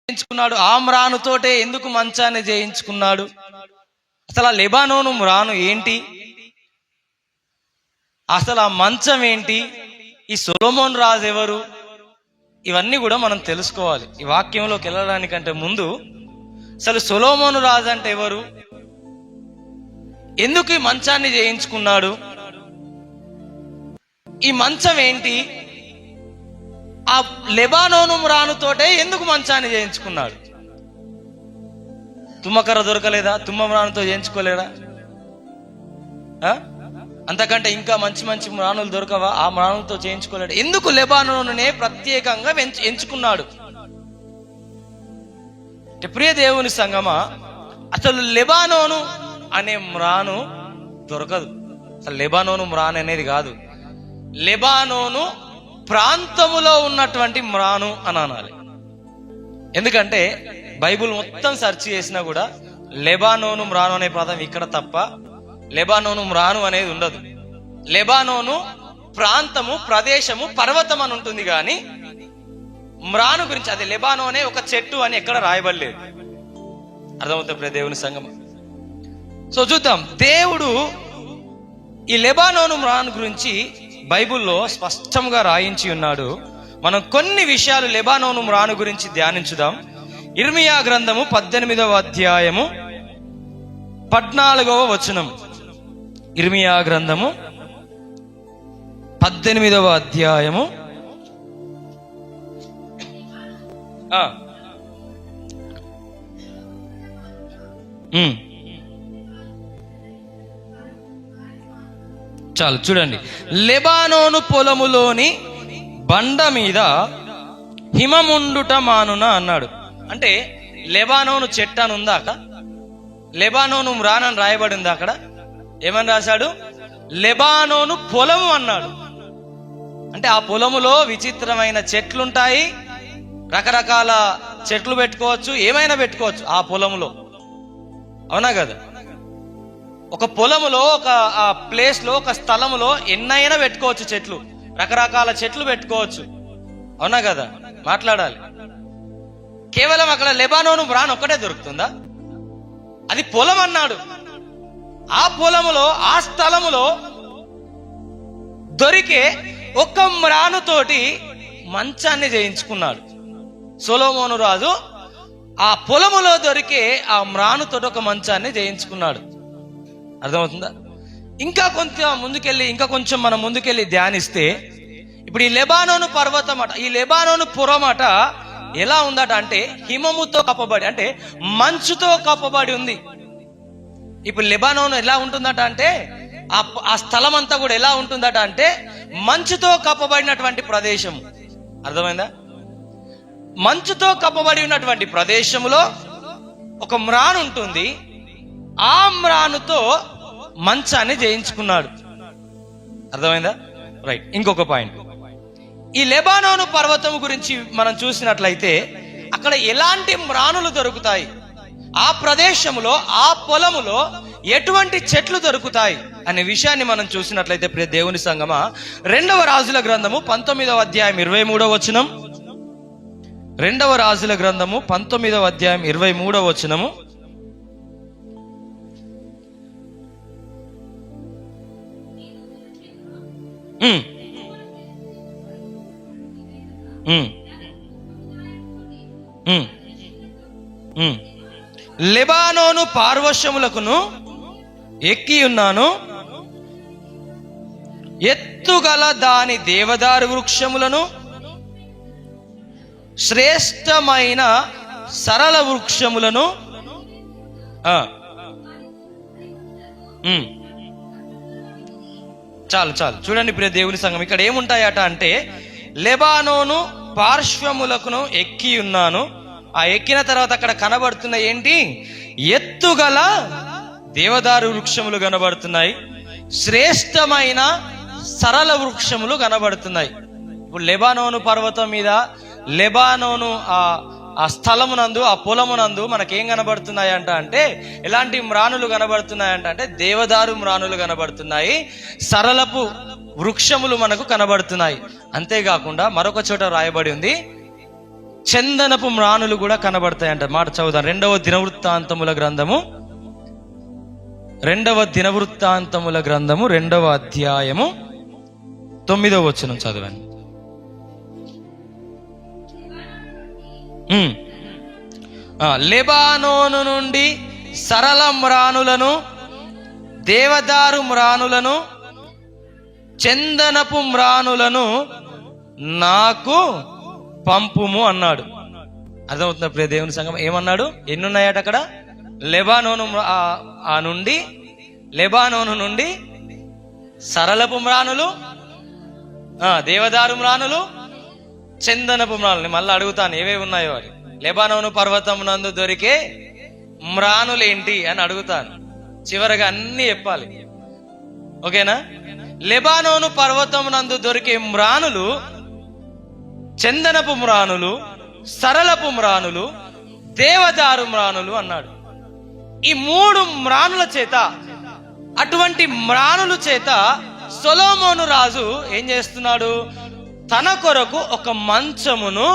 చేయించుకున్నాడు? ఆ మ్రానుతోటే ఎందుకు మంచాన్ని చేయించుకున్నాడు? అసలు ఆ లెబానోను మ్రాను ఏంటి? అసలు ఆ మంచం ఏంటి? ఈ సొలొమోను రాజు ఎవరు? ఇవన్నీ కూడా మనం తెలుసుకోవాలి. ఈ వాక్యంలోకి వెళ్ళడానికంటే ముందు అసలు సొలొమోను రాజు అంటే ఎవరు? ఎందుకు ఈ మంచాన్ని చేయించుకున్నాడు? ఈ మంచం ఏంటి? ఆ లెబానోను మ్రానుతోటే ఎందుకు మంచాన్ని చేయించుకున్నాడు? తుమ్మకర్ర దొరకలేదా? తుమ్మ మ్రానుతో చేయించుకోలేదా? అంతకంటే ఇంకా మంచి మంచి మ్రానులు దొరకవా? ఆ మ్రానులతో చేయించుకోలేడు. ఎందుకు లెబానోనునే ప్రత్యేకంగా ఎంచుకున్నాడు? ప్రియ దేవుని సంగమా, అసలు లెబానోను అనే మ్రాను దొరకదు. అసలు లెబానోను మ్రాను అనేది కాదు, లెబానోను ప్రాంతములో ఉన్నటువంటి మ్రాను అని అనాలి. ఎందుకంటే బైబుల్ మొత్తం సెర్చ్ చేసినా కూడా లెబానోను మ్రాను అనే పదం ఇక్కడ తప్ప లెబానోను మ్రాను అనేది ఉండదు. లెబానోను ప్రాంతము, ప్రదేశము, పర్వతం అని ఉంటుంది, కానీ మ్రాను గురించి అది లెబానోనే ఒక చెట్టు అని ఎక్కడ రాయబడలేదు. అర్థమవుతుంది దేవుని సంగమం. సో చూద్దాం, దేవుడు ఈ లెబానోను మ్రాను గురించి బైబుల్లో స్పష్టంగా రాయించి ఉన్నాడు. మనం కొన్ని విషయాలు లెబానోను మ్రాను గురించి ధ్యానించుదాం. ఇర్మియా గ్రంథము 18వ అధ్యాయము 14వ వచనం. ఇర్మియా గ్రంథము 18వ అధ్యాయము చాలు చూడండి. లెబానోను పొలములోని బండ మీద హిమముండుట మానున అన్నాడు. అంటే లెబానోను చెట్టు అని ఉందా? అక్కడ లెబానోను మ్రానని రాయబడి ఉందా? అక్కడ ఏమని రాశాడు? లెబానోను పొలము అన్నాడు. అంటే ఆ పొలములో విచిత్రమైన చెట్లుంటాయి, రకరకాల చెట్లు పెట్టుకోవచ్చు, ఏమైనా పెట్టుకోవచ్చు ఆ పొలములో. అవునా కదా? ఒక పొలములో, ఒక ప్లేస్ లో, ఒక స్థలములో ఎన్నైనా పెట్టుకోవచ్చు చెట్లు, రకరకాల చెట్లు పెట్టుకోవచ్చు. అవునా కదా? మాట్లాడాలి. కేవలం అక్కడ లెబానోను మ్రాను ఒక్కటే దొరుకుతుందా? అది పొలం అన్నాడు. ఆ పొలములో, ఆ స్థలములో దొరికే ఒక్క మ్రానుతోటి మంచాన్ని చేయించుకున్నాడు సొలొమోను రాజు. ఆ పొలములో దొరికే ఆ మ్రానుతోటి ఒక మంచాన్ని చేయించుకున్నాడు. అర్థమవుతుందా? ఇంకా కొంచెం మనం ముందుకెళ్ళి ధ్యానిస్తే, ఇప్పుడు ఈ లెబానోను పర్వతం అట, ఈ లెబానోను పురం అట ఎలా ఉందట అంటే హిమముతో కప్పబడి, అంటే మంచుతో కప్పబడి ఉంది. ఇప్పుడు లెబానోను ఎలా ఉంటుందట అంటే ఆ స్థలం అంతా కూడా ఎలా ఉంటుందట అంటే మంచుతో కప్పబడినటువంటి ప్రదేశం. అర్థమైందా? మంచుతో కప్పబడి ఉన్నటువంటి ప్రదేశంలో ఒక మ్రాను ఉంటుంది. ఆ మ్రానుతో మంచాన్ని చేయించుకున్నాడు. అర్థమైందా? రైట్. ఇంకొక పాయింట్, ఈ లెబానోను పర్వతం గురించి మనం చూసినట్లయితే అక్కడ ఎలాంటి మ్రానులు దొరుకుతాయి, ఆ ప్రదేశంలో, ఆ పొలములో ఎటువంటి చెట్లు దొరుకుతాయి అనే విషయాన్ని మనం చూసినట్లయితే ప్రియ దేవుని సంగమా, 2వ రాజుల గ్రంథము 19వ అధ్యాయం 23వ వచనం. 2వ రాజుల గ్రంథము 19వ అధ్యాయం 23వ వచనము. లెబానోను పార్వశ్యములకును ఎక్కి ఉన్నాను, ఎత్తుగల దాని దేవదారు వృక్షములను, శ్రేష్టమైన సరళ వృక్షములను. చాలు చూడండి ప్రియ దేవుని సంఘం, ఇక్కడ ఏముంటాయట అంటే లెబానోను పార్శ్వములకును ఎక్కి ఉన్నాను. ఆ ఎక్కిన తర్వాత అక్కడ కనబడుతున్న ఏంటి? ఎత్తుగల దేవదారు వృక్షములు కనబడుతున్నాయి, శ్రేష్టమైన సరళ వృక్షములు కనబడుతున్నాయి. ఇప్పుడు లెబానోను పర్వతం మీద, లెబానోను ఆ స్థలమునందు, ఆ పొలమునందు మనకేం కనబడుతున్నాయంట అంటే ఎలాంటి మ్రానులు కనబడుతున్నాయంట అంటే దేవదారు మ్రానులు కనబడుతున్నాయి, సరళపు వృక్షములు మనకు కనబడుతున్నాయి. అంతేకాకుండా మరొక చోట రాయబడి ఉంది, చందనపు మ్రానులు కూడా కనబడతాయంట. మాట చదువుదాం. రెండవ దినవృత్తాంతముల గ్రంథము 2వ అధ్యాయము 9వ వచనం చదవండి. లెబానోను నుండి సరళ మ్రానులను, దేవదారు మ్రానులను, చందనపు మ్రానులను నాకు పంపుము అన్నాడు. అర్థమవుతుంది ప్రియ దేవుని సంఘం? ఏమన్నాడు? ఎన్నున్నాయట అక్కడ? లెబానోను నుండి సరళపు మ్రానులు, దేవదారు మ్రానులు, చందనపు మ్రానులు. మళ్ళీ అడుగుతాను ఏవేవి ఉన్నాయో అని. లెబానోను పర్వతం నందు దొరికే మ్రానులేంటి అని అడుగుతాను. చివరగా అన్ని చెప్పాలి. ఓకేనా? లెబానోను పర్వతం నందు దొరికే మ్రానులు, చందనపు మ్రానులు, సరళపు మ్రానులు, దేవదారు మ్రానులు అన్నాడు. ఈ 3 మ్రానుల చేత, అటువంటి మ్రానుల చేత సొలొమోను రాజు ఏం చేస్తున్నాడు? తన కొరకు ఒక మంచమును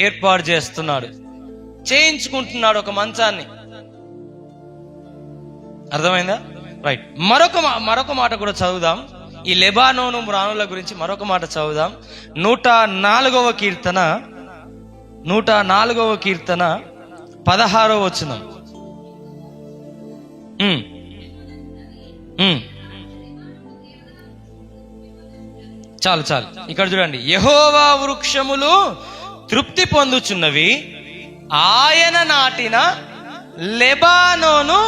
ఏర్పాటు చేయించుకుంటున్నాడు, ఒక మంచాన్ని. అర్థమైందా? రైట్. మరొక మాట కూడా చదువుదాం. ఈ లెబానోను మ్రానుల గురించి మరొక మాట చదువుదాం. 104వ కీర్తన 16వ వచనం. చాలు. ఇక్కడ చూడండి. యెహోవా వృక్షములు తృప్తి పొందుచున్నవి, ఆయన నాటిన లెబానోను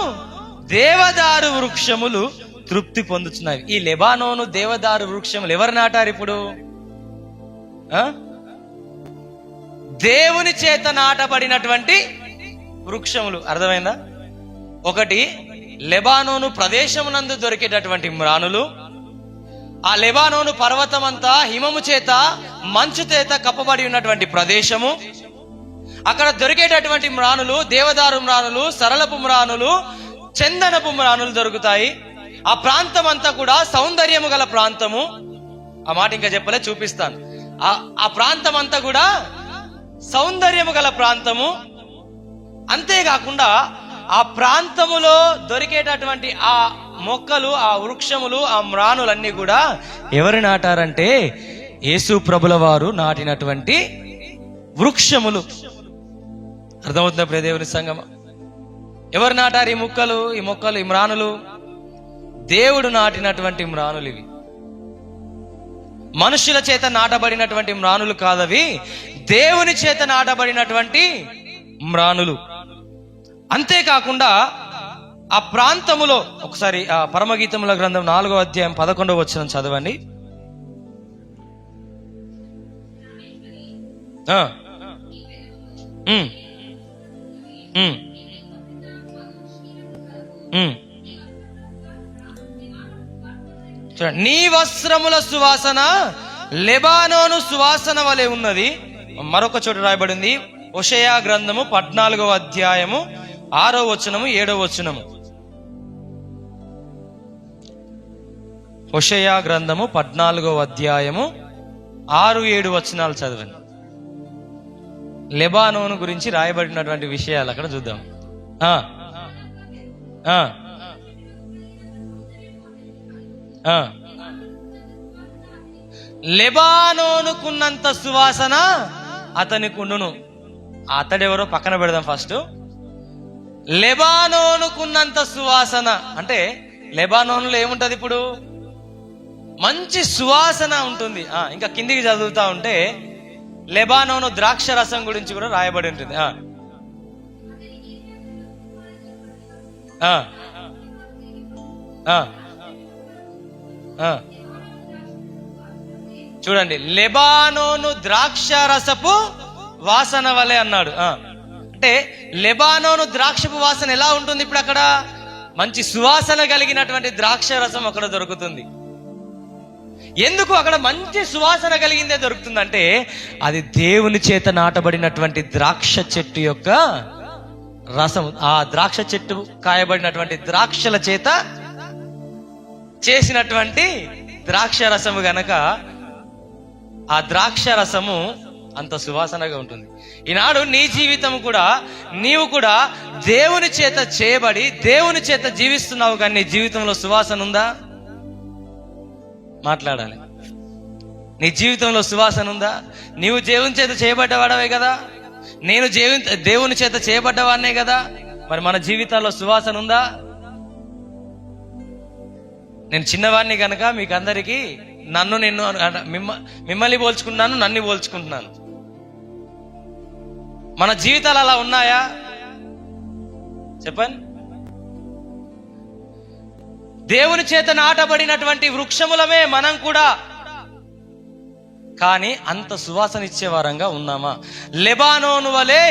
దేవదారు వృక్షములు తృప్తి పొందుచున్నవి. ఈ లెబానోను దేవదారు వృక్షములు ఎవరు నాటారు ఇప్పుడు? దేవుని చేత నాటబడినటువంటి వృక్షములు. అర్థమైందా? ఒకటి లెబానోను ప్రదేశమునందు దొరికేటటువంటి మ్రానులు, ఆ లెబానోను పర్వతం అంతా హిమము చేత, మంచు చేత కప్పబడి ఉన్నటువంటి ప్రదేశము. అక్కడ దొరికేటటువంటి మ్రానులు దేవదారు మ్రానులు, సరళపు మ్రానులు, చందనపు మ్రానులు దొరుకుతాయి. ఆ ప్రాంతం అంతా కూడా సౌందర్యము గల ప్రాంతము. ఆ మాట ఇంకా చెప్పలే, చూపిస్తాను. ఆ ప్రాంతం అంతా కూడా సౌందర్యము గల ప్రాంతము. అంతేకాకుండా ఆ ప్రాంతములో దొరికేటటువంటి ఆ మొక్కలు, ఆ వృక్షములు, ఆ మ్రానులన్నీ కూడా ఎవరు నాటారంటే యేసు ప్రభుల వారు నాటినటువంటి వృక్షములు. అర్థమవుతుందా ప్రియ దేవుని సంగమా? ఎవరు నాటారు ఈ మొక్కలు, ఈ మ్రానులు? దేవుడు నాటినటువంటి మ్రానులు ఇవి. మనుషుల చేత నాటబడినటువంటి మ్రానులు కాదవి, దేవుని చేత నాటబడినటువంటి మ్రానులు. అంతేకాకుండా ఆ ప్రాంతములో ఒకసారి ఆ పరమగీతముల గ్రంథం 4వ అధ్యాయం 11వ వచనం చదవండి. నీ వస్త్రముల సువాసన లెబానోను సువాసన వలె ఉన్నది. మరొక చోట రాయబడింది హోషేయ గ్రంథము 14వ అధ్యాయము 6వ వచనము 7వ వచనము. హోషేయ గ్రంథము 14వ అధ్యాయము 6-7 వచనాలు చదవండి. లెబానోను గురించి రాయబడినటువంటి విషయాలు అక్కడ చూద్దాం. లెబానోనుకున్నంత సువాసన అతనికి ఉండును. అతడెవరో పక్కన పెడదాం. ఫస్ట్ లెబానోనుకున్నంత సువాసన అంటే లెబానోనులో ఏముంటది? ఇప్పుడు మంచి సువాసన ఉంటుంది. ఇంకా కిందికి చదువుతా ఉంటే లెబానోను ద్రాక్ష రసం గురించి కూడా రాయబడి ఉంటుంది. చూడండి, లెబానోను ద్రాక్ష రసపు వాసన వలె అన్నాడు. అంటే లెబానోను ద్రాక్షపు వాసన ఎలా ఉంటుంది? ఇప్పుడు అక్కడ మంచి సువాసన కలిగినటువంటి ద్రాక్ష రసం అక్కడ దొరుకుతుంది. ఎందుకు అక్కడ మంచి సువాసన కలిగిందే దొరుకుతుందంటే అది దేవుని చేత నాటబడినటువంటి ద్రాక్ష చెట్టు యొక్క రసం. ఆ ద్రాక్ష చెట్టు కాయబడినటువంటి ద్రాక్షల చేత చేసినటువంటి ద్రాక్ష రసము గనక ఆ ద్రాక్ష రసము అంత సువాసనగా ఉంటుంది. ఈనాడు నీ జీవితం కూడా, నీవు కూడా దేవుని చేత చేయబడి దేవుని చేత జీవిస్తున్నావు, కానీ నీ జీవితంలో సువాసన ఉందా? మాట్లాడాలి. నీ జీవితంలో సువాసన ఉందా? నీవు దేవుని చేత చేయబడ్డవాడవే కదా, నేను దేవుని చేత చేయబడ్డవాడినే కదా, మరి మన జీవితాల్లో సువాసన ఉందా? నేను చిన్నవాడిని కనుక మీకు అందరికీ నిన్ను మిమ్మల్ని పోల్చుకుంటున్నాను, నన్ను పోల్చుకుంటున్నాను. మన జీవితాలు అలా ఉన్నాయా చెప్పండి? దేవుని చేత నాటబడినటువంటి వృక్షములమే మనం కూడా, కానీ అంత సువాసన ఇచ్చే వారంగా ఉన్నామా? లెబానోను వలె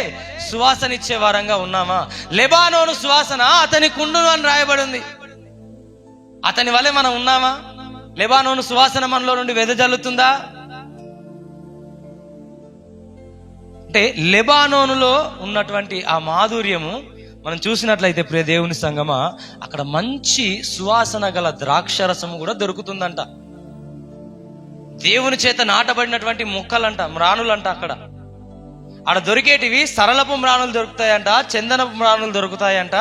సువాసన ఇచ్చే వారంగా ఉన్నామా? లెబానోను సువాసన అతని కుండును అని రాయబడింది. అతని వలె మనం ఉన్నామా? లెబానోను సువాసన మనలో నుండి వెదజల్లుతుందా? అంటే లెబానోనులో ఉన్నటువంటి ఆ మాధుర్యము మనం చూసినట్లయితే ప్రియ దేవుని సంగమా, అక్కడ మంచి సువాసన గల ద్రాక్షరసము కూడా దొరుకుతుందంట. దేవుని చేత నాటబడినటువంటి మొక్కలంట, మ్రానులంట. అక్కడ దొరికేటివి సరళపు మ్రానులు దొరుకుతాయంట, చందనపు మ్రానులు దొరుకుతాయంట,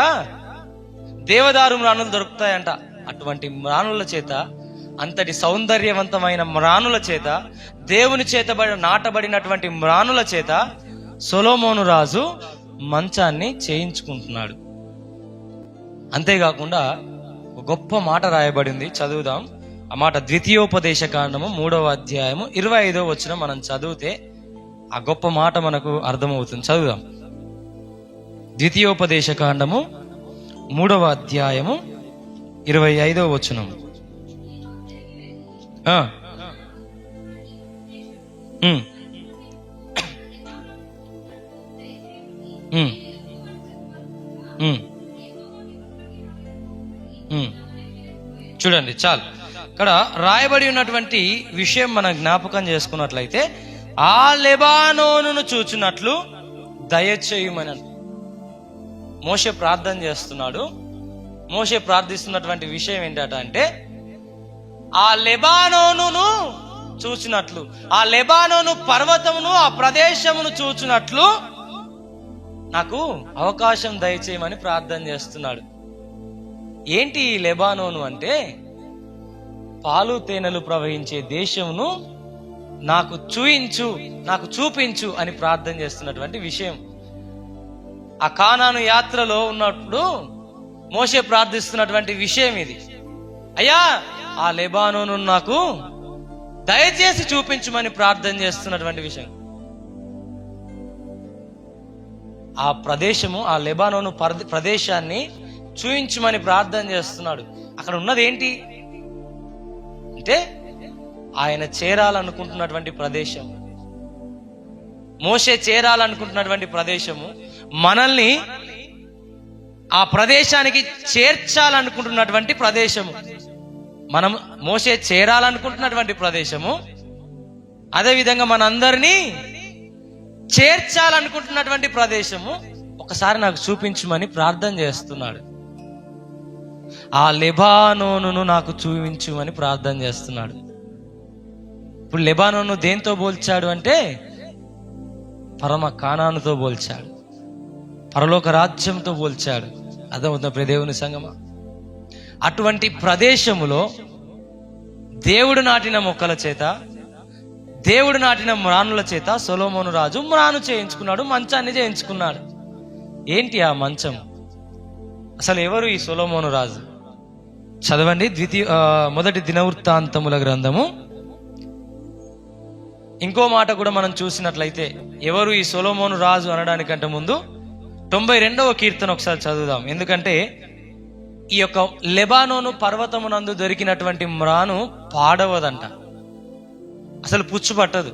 దేవదారు మ్రానులు దొరుకుతాయంట. అటువంటి మ్రానుల చేత, అంతటి సౌందర్యవంతమైన మ్రానుల చేత, దేవుని చేత నాటబడినటువంటి మ్రానుల చేత సొలొమోను రాజు మంచాన్ని చేయించుకుంటున్నాడు. అంతేకాకుండా ఒక గొప్ప మాట రాయబడింది, చదువుదాం. ఆ మాట ద్వితీయోపదేశ కాండము 3వ అధ్యాయము 25వ వచనం మనం చదివితే ఆ గొప్ప మాట మనకు అర్థమవుతుంది. చదువుదాం. ద్వితీయోపదేశ కాండము 3వ అధ్యాయము 25వ వచనం. చూడండి, చాలు. ఇక్కడ రాయబడి ఉన్నటువంటి విషయం మనం జ్ఞాపకం చేసుకున్నట్లయితే, ఆ లెబానోనును చూచినట్లు దయచేయమని మోషే ప్రార్థన చేస్తున్నాడు. మోషే ప్రార్థిస్తున్నటువంటి విషయం ఏంటట అంటే, ఆ లెబానోనును చూచినట్లు, ఆ లెబానోను పర్వతమును, ఆ ప్రదేశమును చూచినట్లు నాకు అవకాశం దయచేయమని ప్రార్థన చేస్తున్నాడు. ఏంటి ఈ లెబానోను అంటే, పాలు తేనెలు ప్రవహించే దేశమును నాకు చూపించు అని ప్రార్థన చేస్తున్నటువంటి విషయం. ఆ కానాను యాత్రలో ఉన్నప్పుడు మోషే ప్రార్థిస్తున్నటువంటి విషయం ఇది. అయ్యా, ఆ లెబానోను నాకు దయచేసి చూపించమని ప్రార్థన చేస్తున్నటువంటి విషయం. ఆ ప్రదేశము, ఆ లెబానోను ప్రదేశాన్ని చూపించమని ప్రార్థన చేస్తున్నాడు. అక్కడ ఉన్నది ఏంటి అంటే, ఆయన చేరాలనుకుంటున్నటువంటి ప్రదేశం, మోషే చేరాలనుకుంటున్నటువంటి ప్రదేశము, మనల్ని ఆ ప్రదేశానికి చేర్చాలనుకుంటున్నటువంటి ప్రదేశము, మనం మోషే చేరాలనుకుంటున్నటువంటి ప్రదేశము, అదేవిధంగా మనందరినీ చేర్చాలనుకుంటున్నటువంటి ప్రదేశము. ఒకసారి నాకు చూపించమని ప్రార్థన చేస్తున్నాడు. ఆ లెబానోనును నాకు చూపించుమని ప్రార్థన చేస్తున్నాడు. ఇప్పుడు లెబానోను దేంతో పోల్చాడు అంటే, పరమ కానానుతో పోల్చాడు, పరలోక రాజ్యంతో పోల్చాడు. అర్థమవుతున్న ప్రియ దేవుని సంగమా, అటువంటి ప్రదేశములో దేవుడు నాటిన మొక్కల చేత, దేవుడు నాటిన మ్రానుల చేత సొలొమోను రాజు మ్రాను చేయించుకున్నాడు, మంచాన్ని చేయించుకున్నాడు. ఏంటి ఆ మంచం? అసలు ఎవరు ఈ సొలొమోను రాజు? చదవండి, మొదటి దినవృత్తాంతముల గ్రంథము. ఇంకో మాట కూడా మనం చూసినట్లయితే, ఎవరు ఈ సొలొమోను రాజు అనడానికంటే ముందు 92వ కీర్తన ఒకసారి చదువుదాం. ఎందుకంటే ఈ యొక్క లెబానోను పర్వతమునందు దొరికినటువంటి మ్రాను పాడవదంట, అసలు పుచ్చు పట్టదు.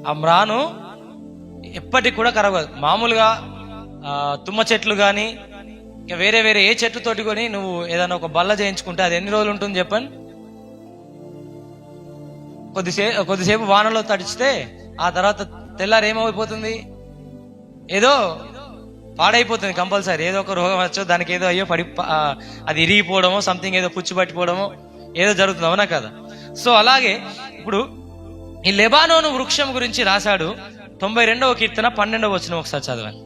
ఆ మ్రాను ఎప్పటికి కూడా కరగదు. మామూలుగా తుమ్మ చెట్లు కానీ ఇంకా వేరే వేరే ఏ చెట్టుతోటి కొని నువ్వు ఏదైనా ఒక బల్ల చేయించుకుంటే అది ఎన్ని రోజులు ఉంటుంది చెప్పండి? కొద్దిసేపు వానలో తడిచితే ఆ తర్వాత తెల్లారి ఏమైపోతుంది, ఏదో పాడైపోతుంది కంపల్సరీ. ఏదో ఒక రోగం వచ్చో, దానికి ఏదో అయ్యో అది ఇరిగిపోవడమో, సంథింగ్ ఏదో పుచ్చు పట్టిపోవడమో ఏదో జరుగుతుంది, అవునా కదా? సో అలాగే ఇప్పుడు ఈ లెబానోను వృక్షం గురించి రాశాడు. 92వ కీర్తన 12వ వచనం ఒకసారి చదవండి.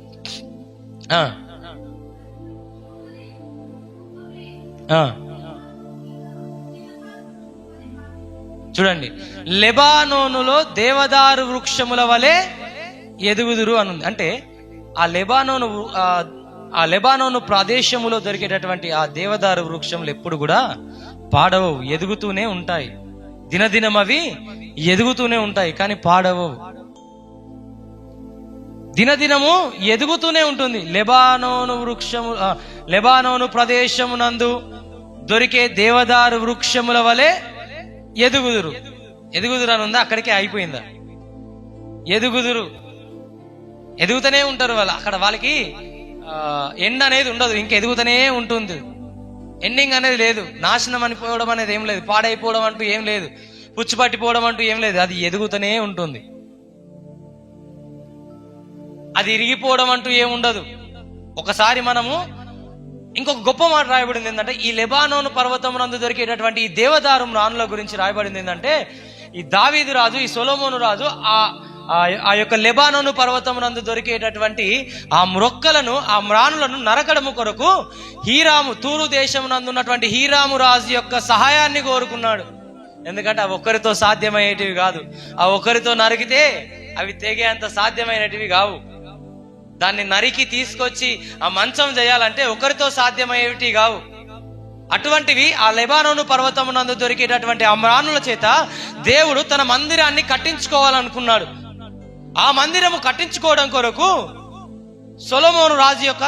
చూడండి, లెబానోనులో దేవదారు వృక్షముల వలె ఎదుగుదురు అని ఉంది. అంటే ఆ లెబానోను ప్రదేశములో దొరికేటటువంటి ఆ దేవదారు వృక్షములు ఎప్పుడు కూడా పాడవు, ఎదుగుతూనే ఉంటాయి. దినదినం అవి ఎదుగుతూనే ఉంటాయి, కానీ పాడవు. దినదినము ఎదుగుతూనే ఉంటుంది. లెబానోను ప్రదేశమునందు దొరికే దేవదారు వృక్షముల వలె ఎదుగుదురు అని ఉందా? అక్కడికే అయిపోయిందా? ఎదుగుతూనే ఉంటారు వాళ్ళు. అక్కడ వాళ్ళకి ఎండ్ అనేది ఉండదు, ఇంకా ఎదుగుతూనే ఉంటుంది. ఎండింగ్ అనేది లేదు. నాశనం అనిపోవడం అనేది ఏం లేదు, పాడైపోవడం అంటూ ఏం లేదు, పుచ్చిపట్టిపోవడం అంటూ ఏం లేదు. అది ఎదుగుతూనే ఉంటుంది. అది ఇరిగిపోవడం అంటూ ఏముండదు. ఒకసారి మనము ఇంకొక గొప్ప మాట రాయబడింది ఏంటంటే, ఈ లెబానోను పర్వతమునందు దొరికేటటువంటి ఈ దేవదారు మ్రానుల గురించి రాయబడింది ఏంటంటే, ఈ దావీదు రాజు, ఈ సొలొమోను రాజు ఆ యొక్క లెబానోను పర్వతమునందు దొరికేటటువంటి ఆ మ్రొక్కలను, ఆ మ్రానులను నరకడము కొరకు తూరు దేశమునందు ఉన్నటువంటి హీరాము రాజు యొక్క సహాయాన్ని కోరుకున్నాడు. ఎందుకంటే అవి ఒక్కరితో సాధ్యమయ్యేటివి కాదు. ఆ ఒక్కరితో నరికితే అవి తెగేంత సాధ్యమైనటివి కావు. దాన్ని నరికి తీసుకొచ్చి ఆ మంచం చేయాలంటే ఒకరితో సాధ్యమయ్యేవి కావు. అటువంటివి ఆ లెబానోను పర్వతమునందు దొరికేటటువంటి ఆ మ్రానుల చేత దేవుడు తన మందిరాన్ని కట్టించుకోవాలనుకున్నాడు. ఆ మందిరము కట్టించుకోవడం కొరకు సొలొమోను రాజు యొక్క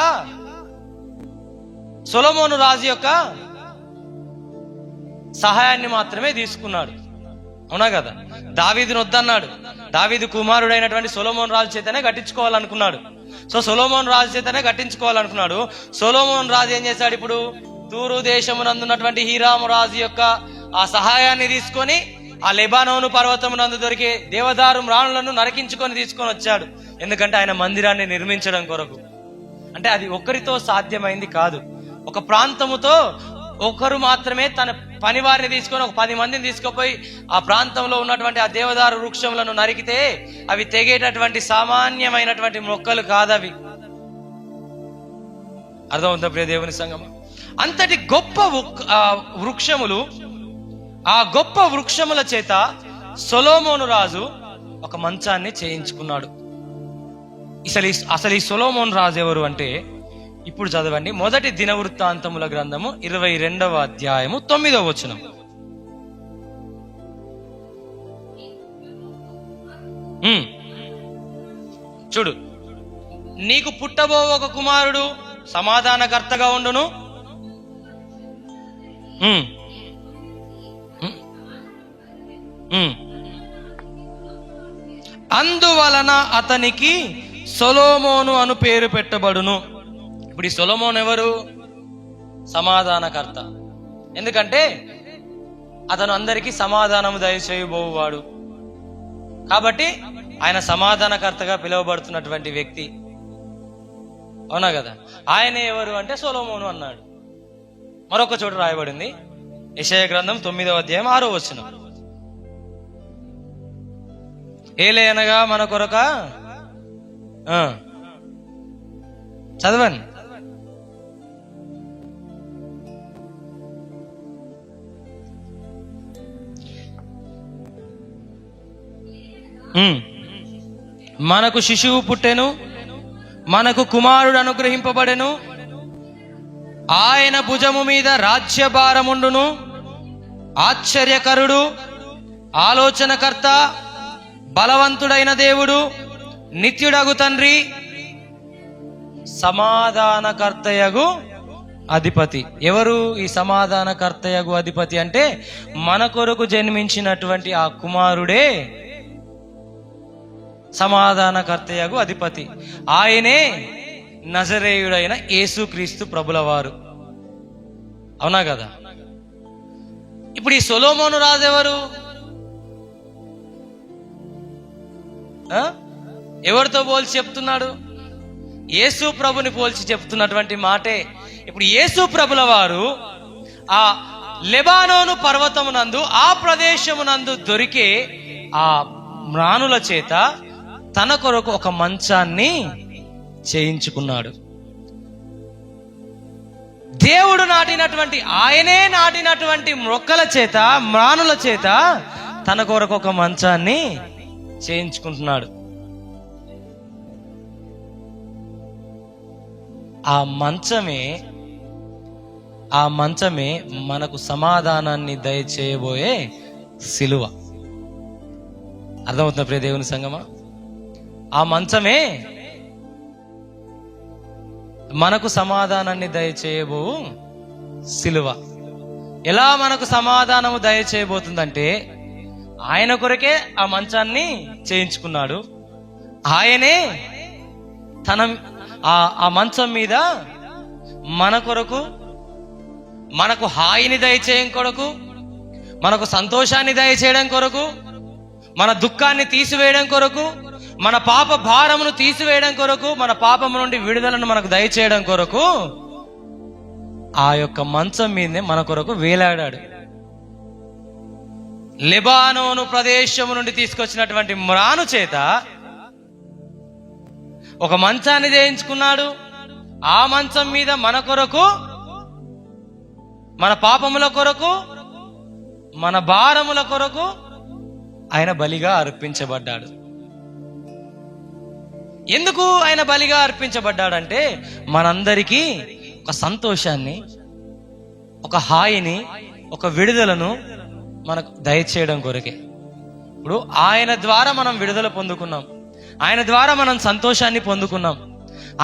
సహాయాన్ని మాత్రమే తీసుకున్నాడు. అవునా కదా? దావీదును వద్దన్నాడు. దావీదు కుమారుడైనటువంటి సొలొమోను రాజు చేతనే కట్టించుకోవాలనుకున్నాడు. సొలొమోను రాజు చేతనే కట్టించుకోవాలనుకున్నాడు. సొలొమోను రాజు ఏం చేశాడు? ఇప్పుడు తూరు దేశమునందున్నటువంటి హీరాము రాజు యొక్క ఆ సహాయాన్ని తీసుకొని ఆ లెబానోను పర్వతమునందు దొరికే దేవదారు మ్రానులను నరికించుకొని తీసుకొని వచ్చాడు. ఎందుకంటే ఆయన మందిరాన్ని నిర్మించడం కొరకు. అంటే అది ఒకరితో సాధ్యమైంది కాదు. ఒక ప్రాంతముతో ఒకరు మాత్రమే తన పని వారిని తీసుకొని ఒక 10 మందిని తీసుకుపోయి ఆ ప్రాంతంలో ఉన్నటువంటి ఆ దేవదారు వృక్షములను నరికితే అవి తెగేటటువంటి సామాన్యమైనటువంటి మొక్కలు కాదవి. అర్థమవుతుందా ప్రియ దేవుని సంగమం? అంతటి గొప్ప వృక్షములు, ఆ గొప్ప వృక్షముల చేత సొలొమోను రాజు ఒక మంచాన్ని చేయించుకున్నాడు. అసలు ఈ సొలొమోను రాజు ఎవరు అంటే, ఇప్పుడు చదవండి. 1 దినవృత్తాంతముల గ్రంథము 22వ అధ్యాయము 9వ వచనం. చూడు, నీకు పుట్టబో ఒక కుమారుడు సమాధానకర్తగా ఉండును. అందువలన అతనికి సొలొమోను అను పేరు పెట్టబడును. ఇప్పుడు ఈ సొలొమోను ఎవరు? సమాధానకర్త. ఎందుకంటే అతను అందరికీ సమాధానము దయచేయబోవాడు కాబట్టి ఆయన సమాధానకర్తగా పిలువబడుతున్నటువంటి వ్యక్తి. అవునా కదా? ఆయనే ఎవరు అంటే సొలొమోను అన్నాడు. మరొక చోట రాయబడింది, యెషయా గ్రంథం 9వ అధ్యాయం 6వ వచనం. ఏలయనగా మన కొరక చదవండి. మనకు శిశువు పుట్టెను, మనకు కుమారుడు అనుగ్రహింపబడెను, ఆయన భుజము మీద రాజ్యభారముండును. ఆశ్చర్యకరుడు, ఆలోచనకర్త, బలవంతుడైన దేవుడు, నిత్యుడగు తండ్రి, సమాధానకర్తయగు అధిపతి. ఎవరు ఈ సమాధానకర్తయగు అధిపతి అంటే, మన కొరకు జన్మించినటువంటి ఆ కుమారుడే సమాధానకర్తయగు అధిపతి. ఆయనే నజరేయుడైన యేసుక్రీస్తు ప్రభులవారు. అవునా కదా? ఇప్పుడు ఈ సొలొమోను రాజు ఎవరు? ఎవరితో పోల్చి చెప్తున్నాడు? యేసు ప్రభుని పోల్చి చెప్తున్నటువంటి మాటే. ఇప్పుడు యేసు ప్రభుల వారు ఆ లెబానోను పర్వతమునందు, ఆ ప్రదేశమునందు దొరికే ఆ మ్రానుల చేత తన కొరకు ఒక మంచాన్ని చేయించుకున్నాడు. దేవుడు నాటినటువంటి, ఆయనే నాటినటువంటి మొక్కల చేత, మ్రానుల చేత తన కొరకు ఒక మంచాన్ని చేయించుకుంటున్నాడు. ఆ మంచమే మనకు సమాధానాన్ని దయచేయబోయే సిలువ. అర్థమవుతున్న ప్రియ దేవుని సంగమా? ఆ మంచమే మనకు సమాధానాన్ని దయచేయబో సిలువ. ఎలా మనకు సమాధానము దయచేయబోతుందంటే, ఆయన కొరకే ఆ మంచాన్ని చేయించుకున్నాడు. ఆయనే ఆ మంచం మీద మన కొరకు, మనకు హాయిని దయచేయడం కొరకు, మనకు సంతోషాన్ని దయచేయడం కొరకు, మన దుఃఖాన్ని తీసివేయడం కొరకు, మన పాప భారమును తీసివేయడం కొరకు, మన పాపము నుండి విడుదలను మనకు దయచేయడం కొరకు ఆ యొక్క మంచం మీదనే మన కొరకు వేలాడాడు. లెబానోను ప్రదేశము నుండి తీసుకొచ్చినటువంటి మ్రాను చేత ఒక మంచాన్ని చేయించుకున్నాడు. ఆ మంచం మీద మన కొరకు, మన పాపముల కొరకు, మన భారముల కొరకు ఆయన బలిగా అర్పించబడ్డాడు. ఎందుకు ఆయన బలిగా అర్పించబడ్డాడంటే, మనందరికీ ఒక సంతోషాన్ని, ఒక హాయిని, ఒక విడుదలను మనకు దయచేయడం కొరకే. ఇప్పుడు ఆయన ద్వారా మనం విడుదల పొందుకున్నాం, ఆయన ద్వారా మనం సంతోషాన్ని పొందుకున్నాం,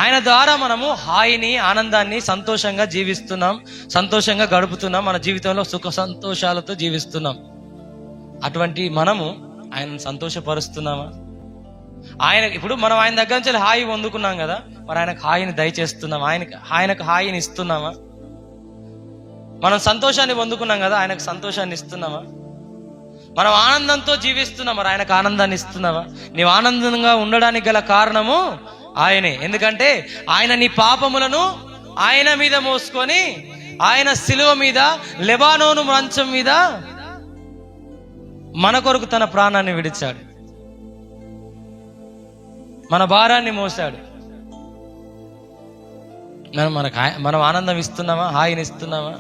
ఆయన ద్వారా మనము హాయిని, ఆనందాన్ని, సంతోషంగా జీవిస్తున్నాం, సంతోషంగా గడుపుతున్నాం, మన జీవితంలో సుఖ సంతోషాలతో జీవిస్తున్నాం. అటువంటి మనము ఆయనను సంతోషపరుస్తున్నామా? ఇప్పుడు మనం ఆయన దగ్గర నుంచి హాయి పొందుకున్నాం కదా, మరి ఆయనకు హాయిని దయచేస్తున్నాం, ఆయనకు హాయిని ఇస్తున్నామా? మనం సంతోషాన్ని పొందుకున్నాం కదా, ఆయనకు సంతోషాన్ని ఇస్తున్నామా? మనం ఆనందంతో జీవిస్తున్నాం, మరి ఆయనకు ఆనందాన్ని ఇస్తున్నావా? నీవు ఆనందంగా ఉండడానికి గల కారణము ఆయనే. ఎందుకంటే ఆయన నీ పాపములను ఆయన మీద మోసుకొని, ఆయన సిలువ మీద, లెబానోను మంచం మీద మన కొరకు తన ప్రాణాన్ని విడిచాడు, మన భారాన్ని మోసాడు. మనం ఆనందం ఇస్తున్నామా? హాయిని ఇస్తున్నామా?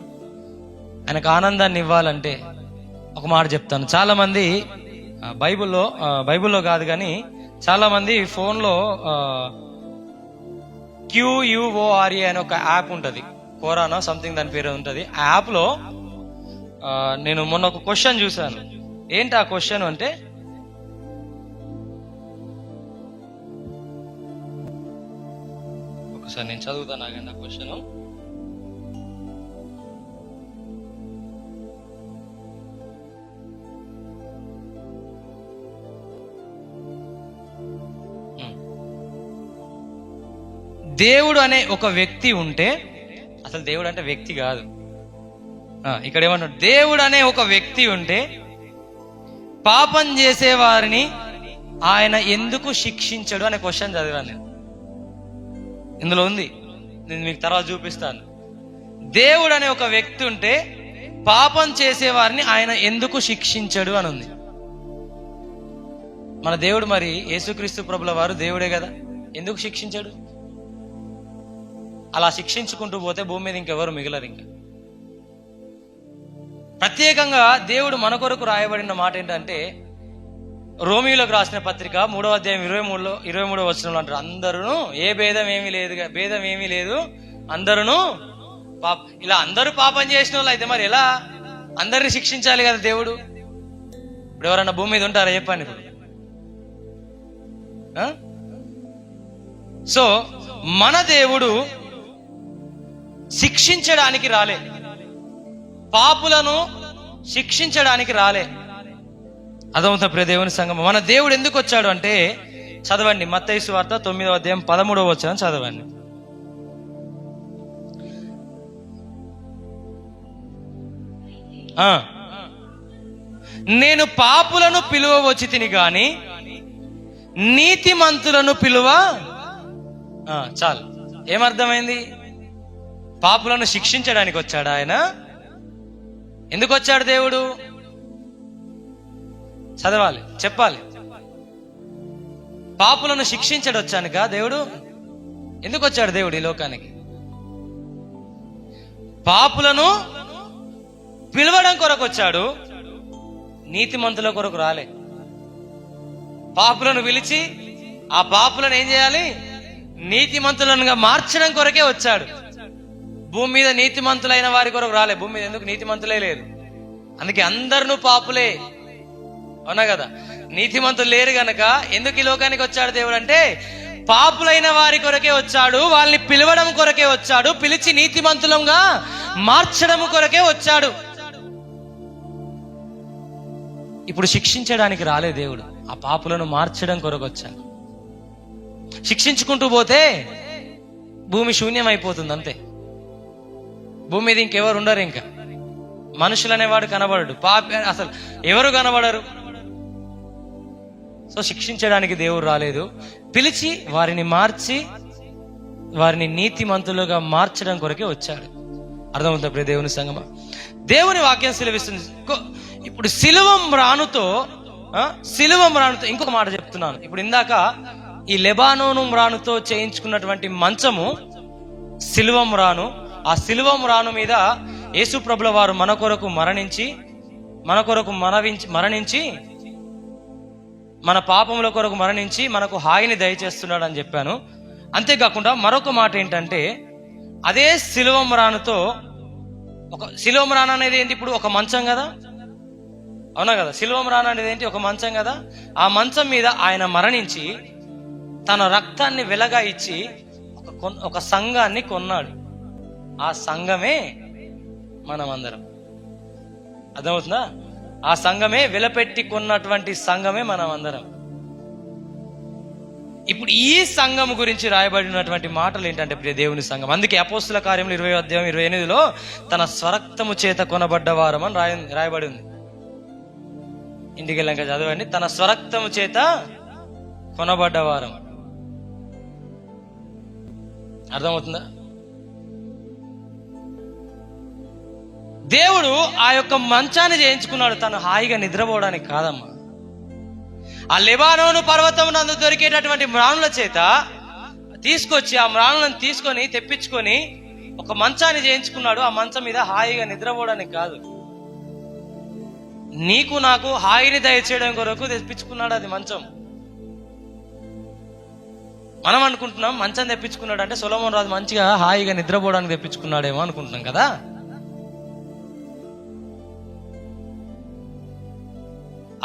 ఆయనకు ఆనందాన్ని ఇవ్వాలంటే ఒక మాట చెప్తాను. చాలా మంది బైబిల్లో కాదు కానీ చాలా మంది ఫోన్లో QUORE అనే ఒక యాప్ ఉంటుంది, కోరానా సంథింగ్ దాని పేరు ఉంటుంది. ఆ యాప్లో నేను మొన్న ఒక క్వశ్చన్ చూశాను. ఏంటి ఆ క్వశ్చన్ అంటే, ఒకసారి నేను చదువుతాను ఆగండి ఆ క్వశ్చన్. దేవుడు అనే ఒక వ్యక్తి ఉంటే, అసలు దేవుడు అంటే వ్యక్తి కాదు, ఇక్కడ ఏమంటాడు, దేవుడు అనే ఒక వ్యక్తి ఉంటే పాపం చేసేవారిని ఆయన ఎందుకు శిక్షించడు అనే క్వశ్చన్ చదివాను నేను. ఇందులో ఉంది, నేను మీకు తర్వాత చూపిస్తాను. దేవుడు అనే ఒక వ్యక్తి ఉంటే పాపం చేసేవారిని ఆయన ఎందుకు శిక్షించడు అని ఉంది. మన దేవుడు మరి యేసుక్రీస్తు ప్రభుల వారు దేవుడే కదా, ఎందుకు శిక్షించడు? అలా శిక్షించుకుంటూ పోతే భూమి మీద ఇంకెవరు మిగలరు. ఇంకా ప్రత్యేకంగా దేవుడు మన కొరకు రాయబడిన మాట ఏంటంటే, రోమియోలకు రాసిన పత్రిక 3వ అధ్యాయం 23వ వచనంలో అంటారు, అందరూ భేదం ఏమీ లేదు, అందరూ ఇలా అందరూ పాపం చేసిన వాళ్ళు అయితే మరి ఎలా అందరిని శిక్షించాలి కదా దేవుడు? ఇప్పుడు ఎవరన్నా భూమి మీద ఉంటారా చెప్పండి ఇప్పుడు? సో మన దేవుడు శిక్షించడానికి రాలే, పాపులను శిక్షించడానికి రాలే. అదవుతా ప్రియ దేవుని సంగమం. మన దేవుడు ఎందుకు వచ్చాడు అంటే, చదవండి మత్తయి సువార్త 9వ అధ్యాయం 13వ వచనం చదవండి. నేను పాపులను పిలువ వచ్చి తిని గాని నీతిమంతులను పిలువ. చాలు, ఏమర్థమైంది? పాపులను శిక్షించడానికి వచ్చాడు ఆయన. ఎందుకు వచ్చాడు దేవుడు? చదవాలి, చెప్పాలి. పాపులను శిక్షించడు వచ్చానుక దేవుడు? ఎందుకు వచ్చాడు దేవుడు ఈ లోకానికి? పాపులను పిలవడం కొరకు వచ్చాడు, నీతిమంతుల కొరకు రాలే. పాపులను పిలిచి ఆ పాపులను ఏం చేయాలి? నీతిమంతులనుగా మార్చడం కొరకే వచ్చాడు. భూమి మీద నీతిమంతులైన వారి కొరకు రాలే. భూమి మీద ఎందుకు నీతిమంతులే లేరు, అందుకే అందరూ పాపులే. అవునా కదా? నీతిమంతులు లేరు గనక ఎందుకు ఈ లోకానికి వచ్చాడు దేవుడు అంటే, పాపులైన వారి కొరకే వచ్చాడు, వాళ్ళని పిలవడం కొరకే వచ్చాడు, పిలిచి నీతిమంతులంగా మార్చడం కొరకే వచ్చాడు. ఇప్పుడు శిక్షించడానికి రాలే దేవుడు, ఆ పాపులను మార్చడం కొరకు వచ్చాడు. శిక్షించుకుంటూ పోతే భూమి శూన్యం అయిపోతుంది అంతే. భూమి మీద ఇంకెవరు ఉండరు, ఇంకా మనుషులు అనేవాడు కనబడడు, అసలు ఎవరు కనబడరు. సో శిక్షించడానికి దేవుడు రాలేదు, పిలిచి వారిని మార్చి వారిని నీతిమంతులుగా మార్చడం కొరకే వచ్చాడు. అర్థమవుతుంది ప్రియ దేవుని సంగమా? దేవుని వాక్యం సెలవిస్తుంది. ఇప్పుడు సిలువ మ్రానుతో ఇంకొక మాట చెప్తున్నాను. ఇప్పుడు ఇందాక ఈ లెబానోను మ్రానుతో చేయించుకున్నటువంటి మంచము సిలువ మ్రాను. ఆ సిలువ మ్రాను మీద యేసు ప్రభుల వారు మన కొరకు మరణించి మన పాపముల కొరకు మరణించి మనకు హాయిని దయచేస్తున్నాడు అని చెప్పాను. అంతేకాకుండా మరొక మాట ఏంటంటే, అదే సిలువ మ్రానుతో సిలువ మ్రాను అనేది ఏంటి? ఇప్పుడు ఒక మంచం కదా, అవునా కదా? సిలువ మ్రాను అనేది ఏంటి? ఒక మంచం కదా. ఆ మంచం మీద ఆయన మరణించి తన రక్తాన్ని వెలగా ఇచ్చి ఒక సంఘాన్ని కొన్నాడు. ఆ సంఘమే మనమందరం. అర్థమవుతుందా? ఆ సంఘమే వెలపెట్టి కొన్నటువంటి సంఘమే మనమందరం. ఇప్పుడు ఈ సంఘం గురించి రాయబడినటువంటి మాటలు ఏంటంటే ప్రియ దేవుని సంఘం, అందుకే అపోస్తుల కార్యములు 20:28 తన స్వరక్తము చేత కొనబడ్డ వారం అని రాయబడి ఉంది. ఇంటికి వెళ్ళాక చదవండి. తన స్వరక్తము చేత కొనబడ్డ వారం. అర్థమవుతుందా? దేవుడు ఆ యొక్క మంచాన్ని చేయించుకున్నాడు తను హాయిగా నిద్రపోవడానికి కాదమ్మా. ఆ లెబానోను పర్వతం నందు దొరికేటటువంటి మ్రానుల చేత తీసుకొచ్చి ఆ మ్రానులను తెప్పించుకొని ఒక మంచాన్ని చేయించుకున్నాడు. ఆ మంచం మీద హాయిగా నిద్రపోవడానికి కాదు, నీకు నాకు హాయిని దయచేయడం కొరకు తెప్పించుకున్నాడు అది మంచం. మనం అనుకుంటున్నాం మంచం తెప్పించుకున్నాడు అంటే సొలొమోను రాజు మంచిగా హాయిగా నిద్రపోవడానికి తెప్పించుకున్నాడేమో అనుకుంటున్నాం కదా.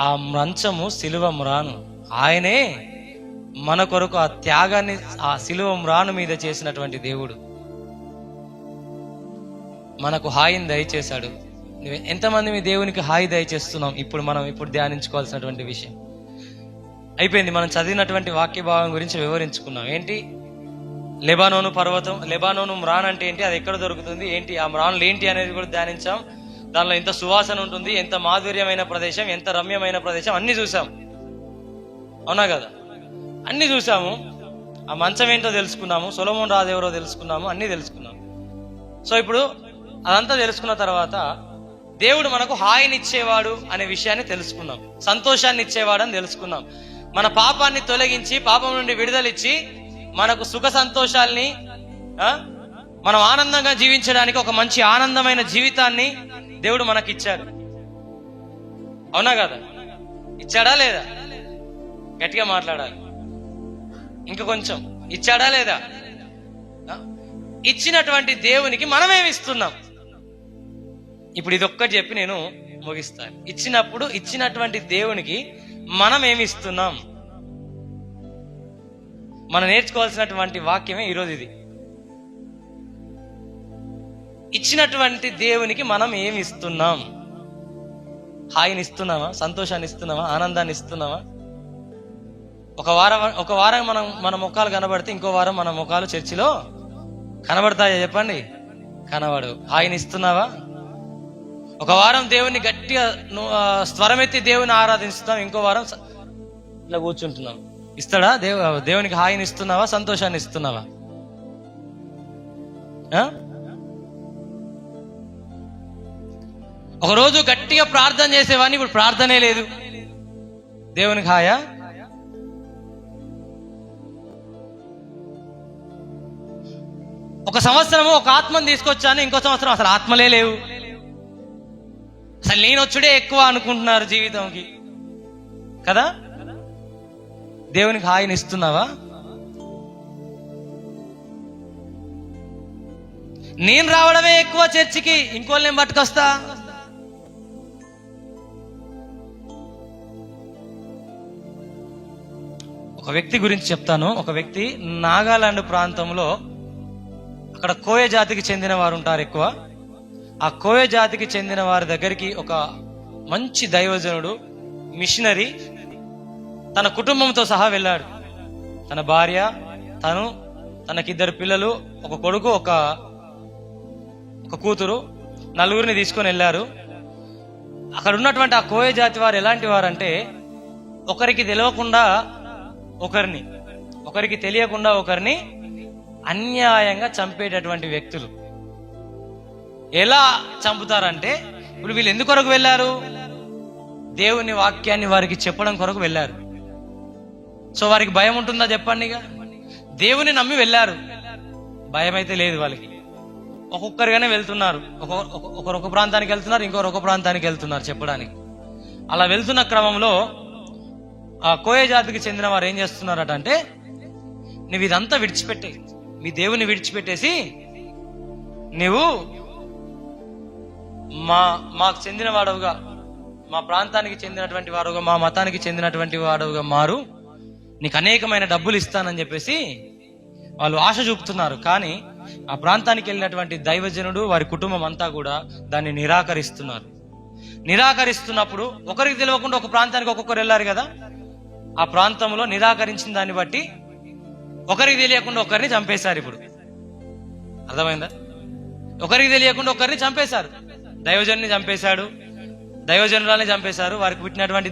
ఆ మంచము సిలువ మ్రాను. ఆయనే మన కొరకు ఆ త్యాగాన్ని ఆ సిలువ మ్రాను మీద చేసినటువంటి దేవుడు మనకు హాయిని దయచేశాడు. ఎంతమంది మీ దేవునికి హాయి దయచేస్తున్నాం? ఇప్పుడు ధ్యానించుకోవాల్సినటువంటి విషయం అయిపోయింది. మనం చదివినటువంటి వాక్య భావం గురించి వివరించుకున్నాం. ఏంటి? లెబానోను పర్వతం, లెబానోను మ్రాన్ అంటే ఏంటి, అది ఎక్కడ దొరుకుతుంది ఏంటి, ఆ మ్రాన్లు ఏంటి అనేది కూడా ధ్యానించాం. దానిలో ఎంత సువాసన ఉంటుంది, ఎంత మాధుర్యమైన ప్రదేశం, ఎంత రమ్యమైన ప్రదేశం అన్ని చూసాం. అవునా కదా? అన్ని చూసాము. ఆ మంచం ఏంటో తెలుసుకున్నాము, సొలొమోను రాజు ఎవరో తెలుసుకున్నాము, అన్ని తెలుసుకున్నాము. సో ఇప్పుడు అదంతా తెలుసుకున్న తర్వాత దేవుడు మనకు హాయినిచ్చేవాడు అనే విషయాన్ని తెలుసుకున్నాం, సంతోషాన్ని ఇచ్చేవాడు అని తెలుసుకున్నాం. మన పాపాన్ని తొలగించి పాపం నుండి విడుదలిచ్చి మనకు సుఖ సంతోషాల్ని మనం ఆనందంగా జీవించడానికి ఒక మంచి ఆనందమైన జీవితాన్ని దేవుడు మనకిచ్చాడు. అవునా కదా? ఇచ్చాడా లేదా? గట్టిగా మాట్లాడాలి. ఇంకా కొంచెం ఇచ్చాడా లేదా? ఇచ్చినటువంటి దేవునికి మనమేమి ఇస్తున్నాం? ఇప్పుడు ఇదొక్కటి చెప్పి నేను ముగిస్తాను. ఇచ్చినటువంటి దేవునికి మనం ఏమి ఇస్తున్నాం? మనం నేర్చుకోవాల్సినటువంటి వాక్యమే ఈరోజు ఇది. ఇచ్చినటువంటి దేవునికి మనం ఏమి ఇస్తున్నాం? హాయిని ఇస్తున్నామా? సంతోషాన్ని ఇస్తున్నామా? ఆనందాన్ని ఇస్తున్నామా? ఒక వారం మన ముఖాలు కనబడితే ఇంకో వారం మన ముఖాలు చర్చిలో కనబడతాయా? చెప్పండి. కనబడు. హాయిని ఇస్తున్నావా? ఒక వారం దేవుని గట్టిగా స్వరమెత్తి దేవుని ఆరాధిస్తున్నాం, ఇంకో వారం ఇట్లా కూర్చుంటున్నాం. ఇస్తాడా దేవునికి హాయిని ఇస్తున్నావా? సంతోషాన్ని ఇస్తున్నావా? ఒకరోజు గట్టిగా ప్రార్థన చేసేవాడిని, ఇప్పుడు ప్రార్థనే లేదు. దేవునికి హాయా? ఒక సంవత్సరము ఒక ఆత్మను తీసుకొచ్చాను, ఇంకో సంవత్సరం అసలు ఆత్మలే లేవు. అసలు నేనొచ్చుడే ఎక్కువ అనుకుంటున్నారు జీవితంకి కదా. దేవునికి హాయిని ఇస్తున్నావా? నేను రావడమే ఎక్కువ చర్చికి, ఇంకోళ్ళు నేను పట్టుకొస్తా. ఒక వ్యక్తి గురించి చెప్తాను. ఒక వ్యక్తి నాగాలాండ్ ప్రాంతంలో, అక్కడ కోయ జాతికి చెందిన వారు ఉంటారు ఎక్కువ. ఆ కోయ జాతికి చెందిన వారి దగ్గరికి ఒక మంచి దైవజనుడు, మిషనరీ తన కుటుంబంతో సహా వెళ్ళాడు. తన భార్య, తను, తనకిద్దరు పిల్లలు, ఒక కొడుకు, ఒక కూతురు, నలుగురిని తీసుకొని వెళ్ళారు. అక్కడ ఉన్నటువంటి ఆ కోయ జాతి వారు ఎలాంటి వారంటే, ఒకరికి తెలియకుండా ఒకరిని, ఒకరికి తెలియకుండా ఒకరిని అన్యాయంగా చంపేటటువంటి వ్యక్తులు. ఎలా చంపుతారంటే, ఇప్పుడు వీళ్ళు ఎందుకు కొరకు వెళ్ళారు? దేవుని వాక్యాన్ని వారికి చెప్పడం కొరకు వెళ్ళారు. సో వారికి భయం ఉంటుందా చెప్పండి? ఇక దేవుని నమ్మి వెళ్ళారు, భయం అయితే లేదు వాళ్ళకి. ఒక్కొక్కరిగానే వెళ్తున్నారు. ఒకరు ఒక ప్రాంతానికి వెళ్తున్నారు, ఇంకొకరు ఒక ప్రాంతానికి వెళ్తున్నారు చెప్పడానికి. అలా వెళ్తున్న క్రమంలో ఆ కోయ జాతికి చెందిన వారు ఏం చేస్తున్నారట అంటే, నువ్వు ఇదంతా విడిచిపెట్టే, మీ దేవుని విడిచిపెట్టేసి నువ్వు మాకు చెందిన వాడవుగా, మా ప్రాంతానికి చెందినటువంటి వాడుగా, మా మతానికి చెందినటువంటి వాడవుగా మారు, నీకు అనేకమైన డబ్బులు ఇస్తానని చెప్పేసి వాళ్ళు ఆశ చూపుతున్నారు. కానీ ఆ ప్రాంతానికి వెళ్ళినటువంటి దైవజనుడు, వారి కుటుంబం అంతా కూడా దాన్ని నిరాకరిస్తున్నారు. నిరాకరిస్తున్నప్పుడు ఒకరికి తెలియకుండా ఒక ప్రాంతానికి ఒక్కొక్కరు వెళ్ళారు కదా. ఆ ప్రాంతంలో నిరాకరించిన దాన్ని బట్టి ఒకరికి తెలియకుండా ఒకరిని చంపేశారు. ఇప్పుడు అర్థమైందా? ఒకరికి తెలియకుండా ఒకరిని చంపేశారు. దైవజనుని చంపేశాడు, దైవజనురాల్ని చంపేశారు. వారికి పుట్టినటువంటి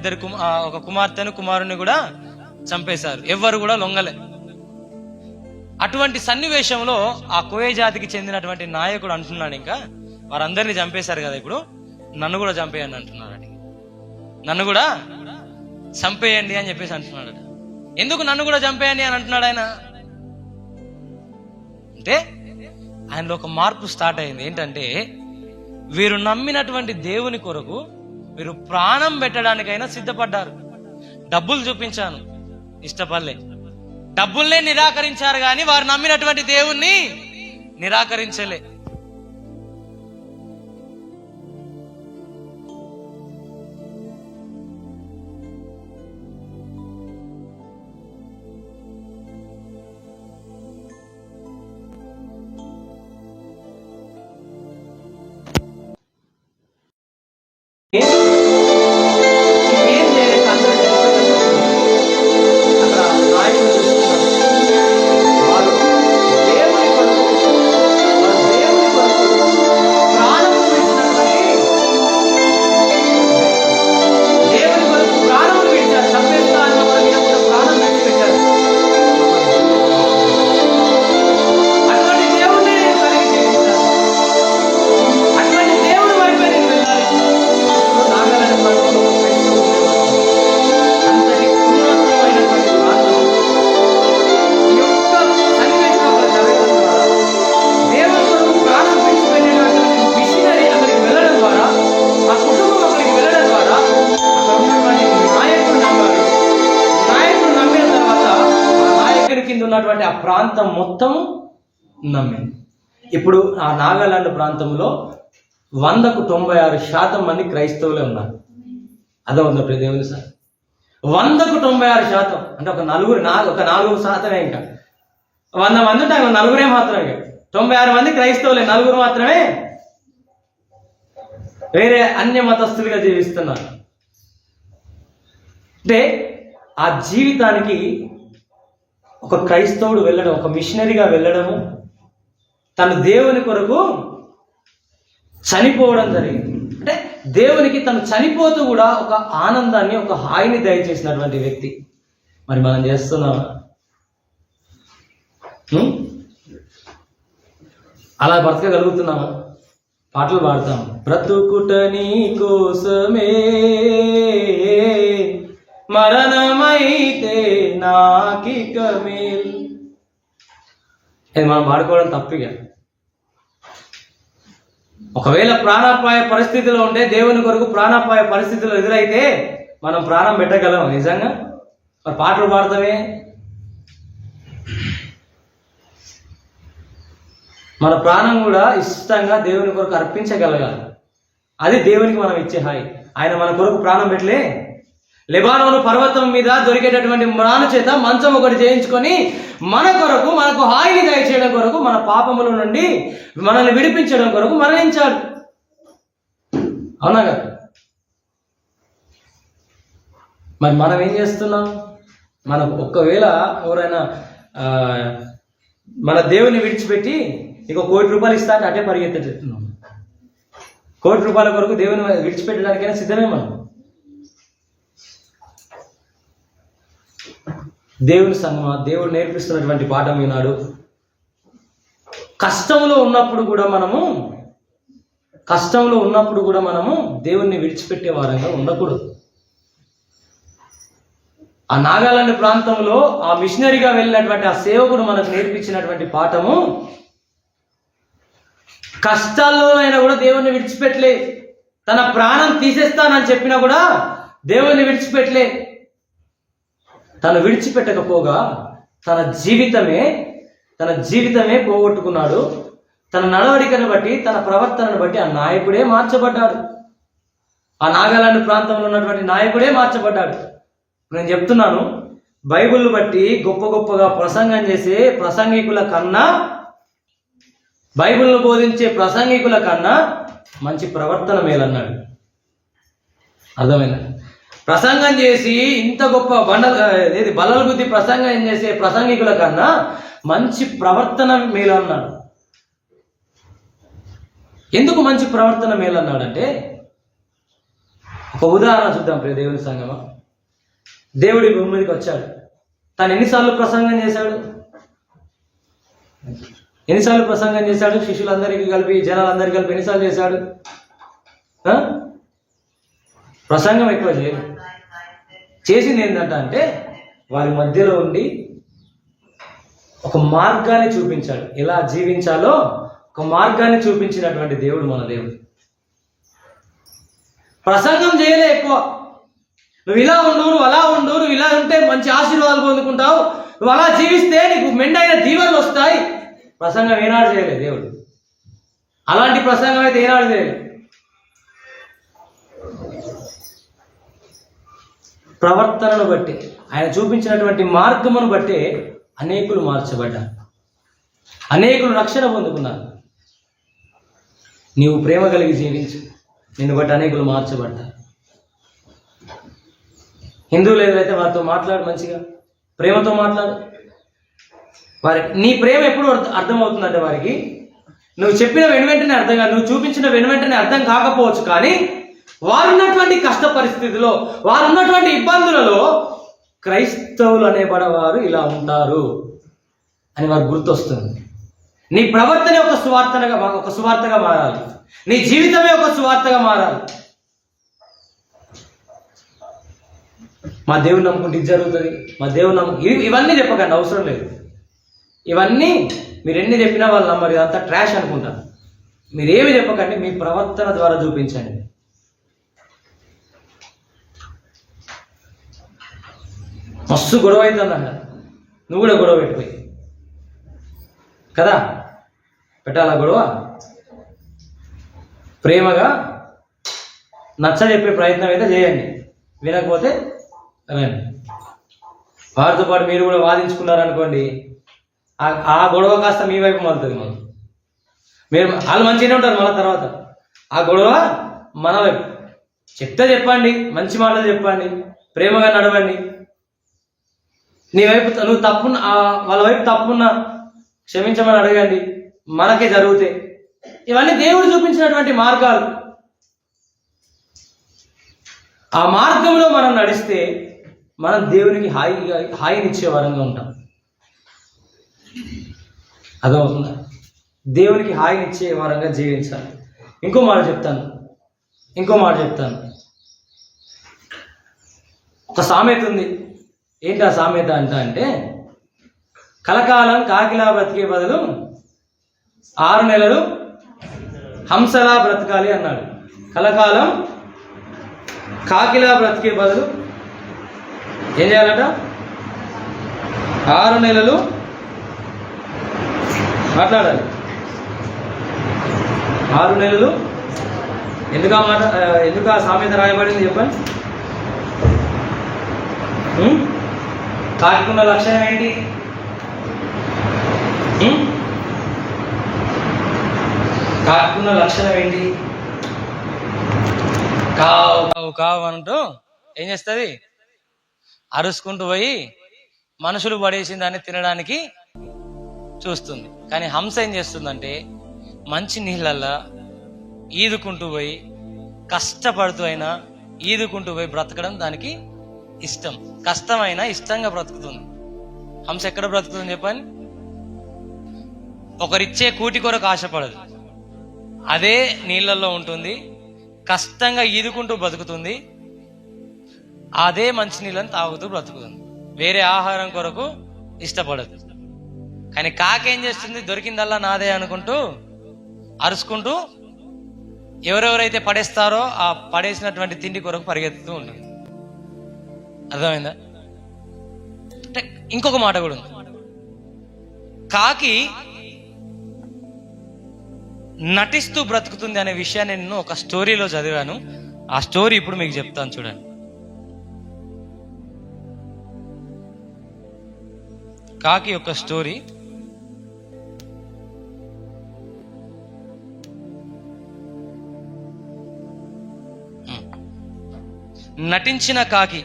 ఒక కుమార్తెను, కుమారుని కూడా చంపేశారు. ఎవ్వరు కూడా లొంగలే. అటువంటి సన్నివేశంలో ఆ కోయ జాతికి చెందినటువంటి నాయకుడు అంటున్నాడు, ఇంకా వారందరినీ చంపేశారు కదా, ఇప్పుడు నన్ను కూడా చంపేయండి అంటున్నాడు. నన్ను కూడా చంపేయండి అని చెప్పేసి అంటున్నాడు. ఎందుకు నన్ను కూడా చంపేయండి అని అంటున్నాడు ఆయన అంటే, ఆయనలో ఒక మార్పు స్టార్ట్ అయింది. ఏంటంటే, వీరు నమ్మినటువంటి దేవుని కొరకు వీరు ప్రాణం పెట్టడానికైనా సిద్ధపడ్డారు. డబ్బులు చూపించాను, ఇష్టపడలే. డబ్బుల్నే నిరాకరించారు కానీ వారు నమ్మినటువంటి దేవుణ్ణి నిరాకరించలే. ఉన్నటువంటి ఆ ప్రాంతం మొత్తం నమ్మింది. ఇప్పుడు ఆ నాగాలాండ్ ప్రాంతంలో 100కు 96% మంది క్రైస్తవులే ఉన్నారు. అదే ఉంది దేవుని సార్, 100కు 96%. అంటే ఒక 4% ఇంకా 100 మంది ఉంటే 4 మాత్రమే, 96 మంది క్రైస్తవులే, 4 మాత్రమే వేరే అన్య మతస్థులుగా జీవిస్తున్నారు. అంటే ఆ జీవితానికి ఒక క్రైస్తవుడు వెళ్ళడం, ఒక మిషనరీగా వెళ్ళడము, తను దేవుని కొరకు చనిపోవడం జరిగింది. అంటే దేవునికి తను చనిపోతూ కూడా ఒక ఆనందాన్ని, ఒక హాయిని దయచేసినటువంటి వ్యక్తి. మరి మనం చేస్తున్నామా? అలా బ్రతకగలుగుతున్నామా? పాటలు పాడతాం, బ్రతుకుట నీ కోసమే, మరణమైతే నాకిక మేల్. అది మనం వాడుకోవడం తప్పిగా. ఒకవేళ ప్రాణాపాయ పరిస్థితిలో ఉంటే, దేవుని కొరకు ప్రాణాపాయ పరిస్థితులు ఎదురైతే మనం ప్రాణం పెట్టగలం నిజంగా. మరి పాటలు పాడతామే, మన ప్రాణం కూడా ఇష్టంగా దేవుని కొరకు అర్పించగలగాలి. అది దేవునికి మనం ఇచ్చే హాయి. ఆయన మన కొరకు ప్రాణం పెట్టలే. లెబానోను పర్వతం మీద దొరికేటటువంటి మ్రాను చేత మంచం ఒకటి చేయించుకొని మన కొరకు, మనకు హాయిని దయచేయడం కొరకు, మన పాపముల నుండి మనల్ని విడిపించడం కొరకు మరణించాడు. అవునా కదా? మరి మనం ఏం చేస్తున్నాం? మనం ఒక్కవేళ ఎవరైనా మన దేవుని విడిచిపెట్టి ఇక ₹1,00,00,000 ఇస్తా అంటే అటే పరిగెత్తుతున్నాం. ₹1,00,00,000 కొరకు దేవుని విడిచిపెట్టడానికైనా సిద్ధమే మనం. దేవుని సంగమా, దేవుడు నేర్పిస్తున్నటువంటి పాఠం ఈనాడు. కష్టంలో ఉన్నప్పుడు కూడా మనము దేవుణ్ణి విడిచిపెట్టే వారంగా ఉండకూడదు. ఆ నాగాలాండ్ ప్రాంతంలో ఆ మిషనరీగా వెళ్ళినటువంటి ఆ సేవకుడు మనకు నేర్పించినటువంటి పాఠము, కష్టాల్లోనైనా కూడా దేవుణ్ణి విడిచిపెట్టలే. తన ప్రాణం తీసేస్తానని చెప్పినా కూడా దేవుణ్ణి విడిచిపెట్టలే. తను విడిచిపెట్టకపోగా తన జీవితమే పోగొట్టుకున్నాడు. తన నడవడికను బట్టి, తన ప్రవర్తనను బట్టి ఆ నాయకుడే మార్చబడ్డాడు. ఆ నాగాలాండ్ ప్రాంతంలో ఉన్నటువంటి నాయకుడే మార్చబడ్డాడు. నేను చెప్తున్నాను, బైబిల్ బట్టి గొప్పగా ప్రసంగం చేసే ప్రసంగికుల కన్నా, బైబిల్ను బోధించే ప్రసంగికుల కన్నా మంచి ప్రవర్తన మేలన్నాడు. అర్థమైందా? ప్రసంగం చేసి ఇంత గొప్ప బల్లల గుద్ది ప్రసంగం చేసే ప్రసంగికుల కన్నా మంచి ప్రవర్తన మేలు అన్నాడు. ఎందుకు మంచి ప్రవర్తన మేలు అన్నాడంటే, ఒక ఉదాహరణ చూద్దాం ప్రియ దేవుని సంగమా. దేవుడి భూమి మీదకి వచ్చాడు. తను ఎన్నిసార్లు ప్రసంగం చేశాడు? శిష్యులందరికీ కలిపి, జనాలందరికీ కలిపి ఎన్నిసార్లు చేశాడు? ప్రసంగం ఎక్కువ చేయలేదు. చేసింది ఏంటంటే వారి మధ్యలో ఉండి ఒక మార్గాన్ని చూపించాడు. ఎలా జీవించాలో ఒక మార్గాన్ని చూపించినటువంటి దేవుడు మన దేవుడు. ప్రసంగం చేయలే ఎక్కువ. నువ్వు ఇలా ఉండు, నువ్వు అలా ఉండు, నువ్వు ఇలా ఉంటే మంచి ఆశీర్వాదాలు పొందుకుంటావు, నువ్వు అలా జీవిస్తే నీకు మెండైన దీవెనలు వస్తాయి. ప్రసంగం ఏనాడు చేయలేదు దేవుడు. అలాంటి ప్రసంగం అయితే ఏనాడు చేయలేదు. ప్రవర్తనను బట్టి, ఆయన చూపించినటువంటి మార్గమును బట్టి అనేకులు మార్చబడ్డారు, అనేకులు రక్షణ పొందుకున్నారు. నీవు ప్రేమ కలిగి జీవించు, నిన్ను బట్టి అనేకులు మార్చబడ్డారు. హిందువులు ఏదైతే వారితో మాట్లాడు, మంచిగా ప్రేమతో మాట్లాడు. నీ ప్రేమ ఎప్పుడు అర్థమవుతుందంటే వారికి నువ్వు చెప్పిన వెనువెంటనే అర్థం కాదు, నువ్వు చూపించిన వెనువెంటనే అర్థం కాకపోవచ్చు, కానీ వారున్నటువంటి కష్ట పరిస్థితిలో, వారున్నటువంటి ఇబ్బందులలో క్రైస్తవులు అనేబడవారు ఇలా ఉంటారు అని వారికి గుర్తొస్తుంది. నీ ప్రవర్తనే ఒక సువార్తగా మారాలి. నీ జీవితమే ఒక సువార్తగా మారాలి. మా దేవుని నమ్ముకుంటే ఇది జరుగుతుంది, మా దేవుని ఇవన్నీ చెప్పకండి, అవసరం లేదు. ఇవన్నీ మీరు ఎన్ని చెప్పినా వాళ్ళు నమ్మరు, ఇదంతా ట్రాష్ అనుకుంటారు. మీరేమి చెప్పకండి, మీ ప్రవర్తన ద్వారా చూపించండి. మస్తు గొడవ అవుతుందంట, నువ్వు కూడా గొడవ పెట్టిపోయి కదా, పెట్టాలా గొడవ? ప్రేమగా నచ్చ చెప్పే ప్రయత్నం అయితే చేయండి, వినకపోతే రండి. వారితో పాటు మీరు కూడా వాదించుకున్నారనుకోండి, ఆ గొడవ కాస్త మీ వైపు మలుతుంది. వాళ్ళు మంచిగానే ఉంటారు, మళ్ళీ తర్వాత ఆ గొడవ మన వైపు. చెప్పండి, మంచి మాటలు చెప్పండి, ప్రేమగా నడవండి. నీ వైపు నువ్వు తప్పున్న, వాళ్ళ వైపు తప్పున్నా క్షమించమని అడగండి, మనకే జరుగుతాయి. ఇవన్నీ దేవుడు చూపించినటువంటి మార్గాలు. ఆ మార్గంలో మనం నడిస్తే మనం దేవునికి హాయినిచ్చే వరంగా ఉంటాం. అర్థమవుతుందా? దేవునికి హాయినిచ్చే వరంగా జీవించాలి. ఇంకో మాట చెప్తాను. ఒక సామెత ఉంది. ఏంటి ఆ సామెత అంటే, కలకాలం కాకిలా బ్రతికే బదులు 6 నెలలు హంసలా బ్రతకాలి అన్నాడు. కలకాలం కాకిలా బ్రతికే బదులు ఏం చేయాలట? 6 నెలలు మాట్లాడాలి. 6 నెలలు ఎందుకు ఆ సామెత రాయబడింది చెప్పండి? కాకికున్న లక్షణం ఏంటి? కాకున్న లక్షణం ఏంటి? కావు కావు కావు అంటూ ఏం చేస్తుంది? అరుచుకుంటూ పోయి మనుషులు పడేసిన దాన్ని తినడానికి చూస్తుంది. కానీ హంస ఏం చేస్తుందంటే మంచి నీళ్ళల్లా ఈదుకుంటూ పోయి కష్టపడుతూ అయినా ఈదుకుంటూ పోయి బ్రతకడం దానికి ఇష్టం. కష్టమైనా ఇష్టంగా బ్రతుకుతుంది. హంస ఎక్కడ బ్రతుకుతుంది చెప్పండి? ఒకరిచ్చే కూటి కొరకు ఆశపడదు. అదే నీళ్ళల్లో ఉంటుంది, కష్టంగా ఈదుకుంటూ బ్రతుకుతుంది, అదే మంచి నీళ్ళని తాగుతూ బ్రతుకుతుంది. వేరే ఆహారం కొరకు ఇష్టపడదు. కానీ కాకేం చేస్తుంది? దొరికిందల్లా నాదే అనుకుంటూ అరుచుకుంటూ ఎవరెవరైతే పడేస్తారో ఆ పడేసినటువంటి తిండి కొరకు పరిగెత్తుతూ ఉంటుంది. అర్థమైందా? అంటే ఇంకొక మాట కూడా ఉంది. కాకి నటిస్తూ బ్రతుకుతుంది అనే విషయాన్ని నేను ఒక స్టోరీలో చదివాను. ఆ స్టోరీ ఇప్పుడు మీకు చెప్తాను, చూడండి. కాకి యొక్క స్టోరీ. నటించిన కాకి.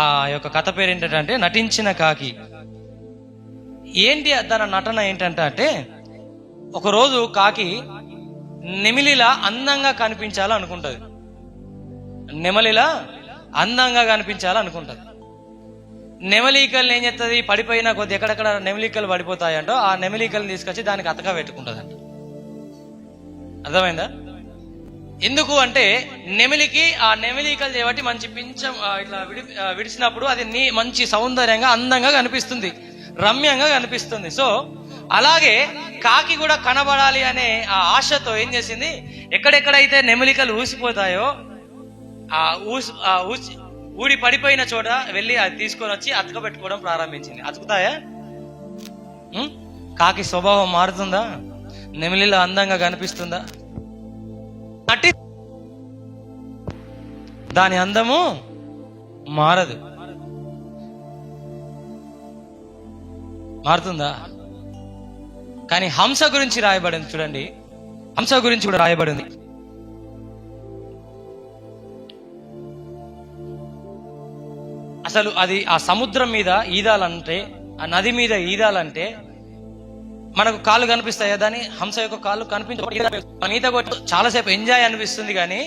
ఆ యొక్క కథ పేరు ఏంటంటే నటించిన కాకి. ఏంటి దాని నటన ఏంటంటే, ఒకరోజు కాకి నెమిలిలా అందంగా కనిపించాలనుకుంటది. నెమలిలా అందంగా కనిపించాలనుకుంటది. నెమలికల్ని ఏం చేస్తుంది? పడిపోయిన కొద్ది ఎక్కడెక్కడ నెమలికలు పడిపోతాయంటో ఆ నెమలికల్ని తీసుకొచ్చి దానికి అతక పెట్టుకుంటదంట. అర్థమైందా? ఎందుకు అంటే నెమలికి ఆ నెమలికలు చేయబట్టి మంచి పింఛం ఇట్లా విడిచినప్పుడు అది మంచి సౌందర్యంగా అందంగా కనిపిస్తుంది, రమ్యంగా కనిపిస్తుంది. సో అలాగే కాకి కూడా కనబడాలి అనే ఆ ఆశతో ఏం చేసింది? ఎక్కడెక్కడైతే నెమలికలు ఊసిపోతాయో ఆ ఊడి పడిపోయిన చోట వెళ్ళి అది తీసుకొని వచ్చి అతక పెట్టుకోవడం ప్రారంభించింది. అతుకుతాయా? కాకి స్వభావం మారుతుందా? నెమలిలో అందంగా కనిపిస్తుందా? దాని అందము మారదు. మారుతుందా? కానీ హంస గురించి రాయబడింది, చూడండి. హంస గురించి కూడా రాయబడింది. అసలు అది ఆ సముద్రం మీద ఈదాలంటే, ఆ నది మీద ఈదాలంటే మనకు కాళ్ళు కనిపిస్తాయా? దాని హంస యొక్క కాళ్ళు కనిపించ ఈత కొట్టి చాలాసేపు ఎంజాయ్ అనిపిస్తుంది, కానీ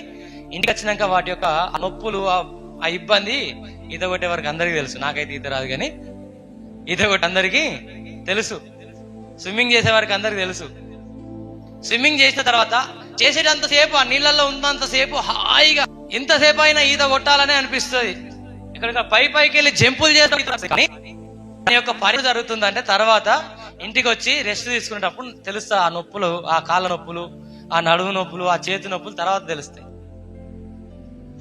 ఇంటికి వచ్చినాక వాటి యొక్క నొప్పులు, ఆ ఇబ్బంది ఈత కొట్టే వారికి అందరికీ తెలుసు. నాకైతే ఈత రాదు, కానీ ఈత కొట్టి అందరికీ తెలుసు. స్విమ్మింగ్ చేసే వారికి అందరికి తెలుసు. స్విమ్మింగ్ చేసిన తర్వాత చేసేటంతసేపు ఆ నీళ్ళల్లో ఉన్నంతసేపు హాయిగా ఎంతసేపు అయినా ఈత కొట్టాలనే అనిపిస్తుంది. ఇక్కడ పైకి వెళ్ళి జంపులు చేస్తాం, కానీ దాని యొక్క పని జరుగుతుందంటే తర్వాత ఇంటికి వచ్చి రెస్ట్ తీసుకునేటప్పుడు తెలుస్తా. ఆ నొప్పులు, ఆ కాళ్ళ నొప్పులు, ఆ నడుము నొప్పులు, ఆ చేతి నొప్పులు తర్వాత తెలుస్తాయి.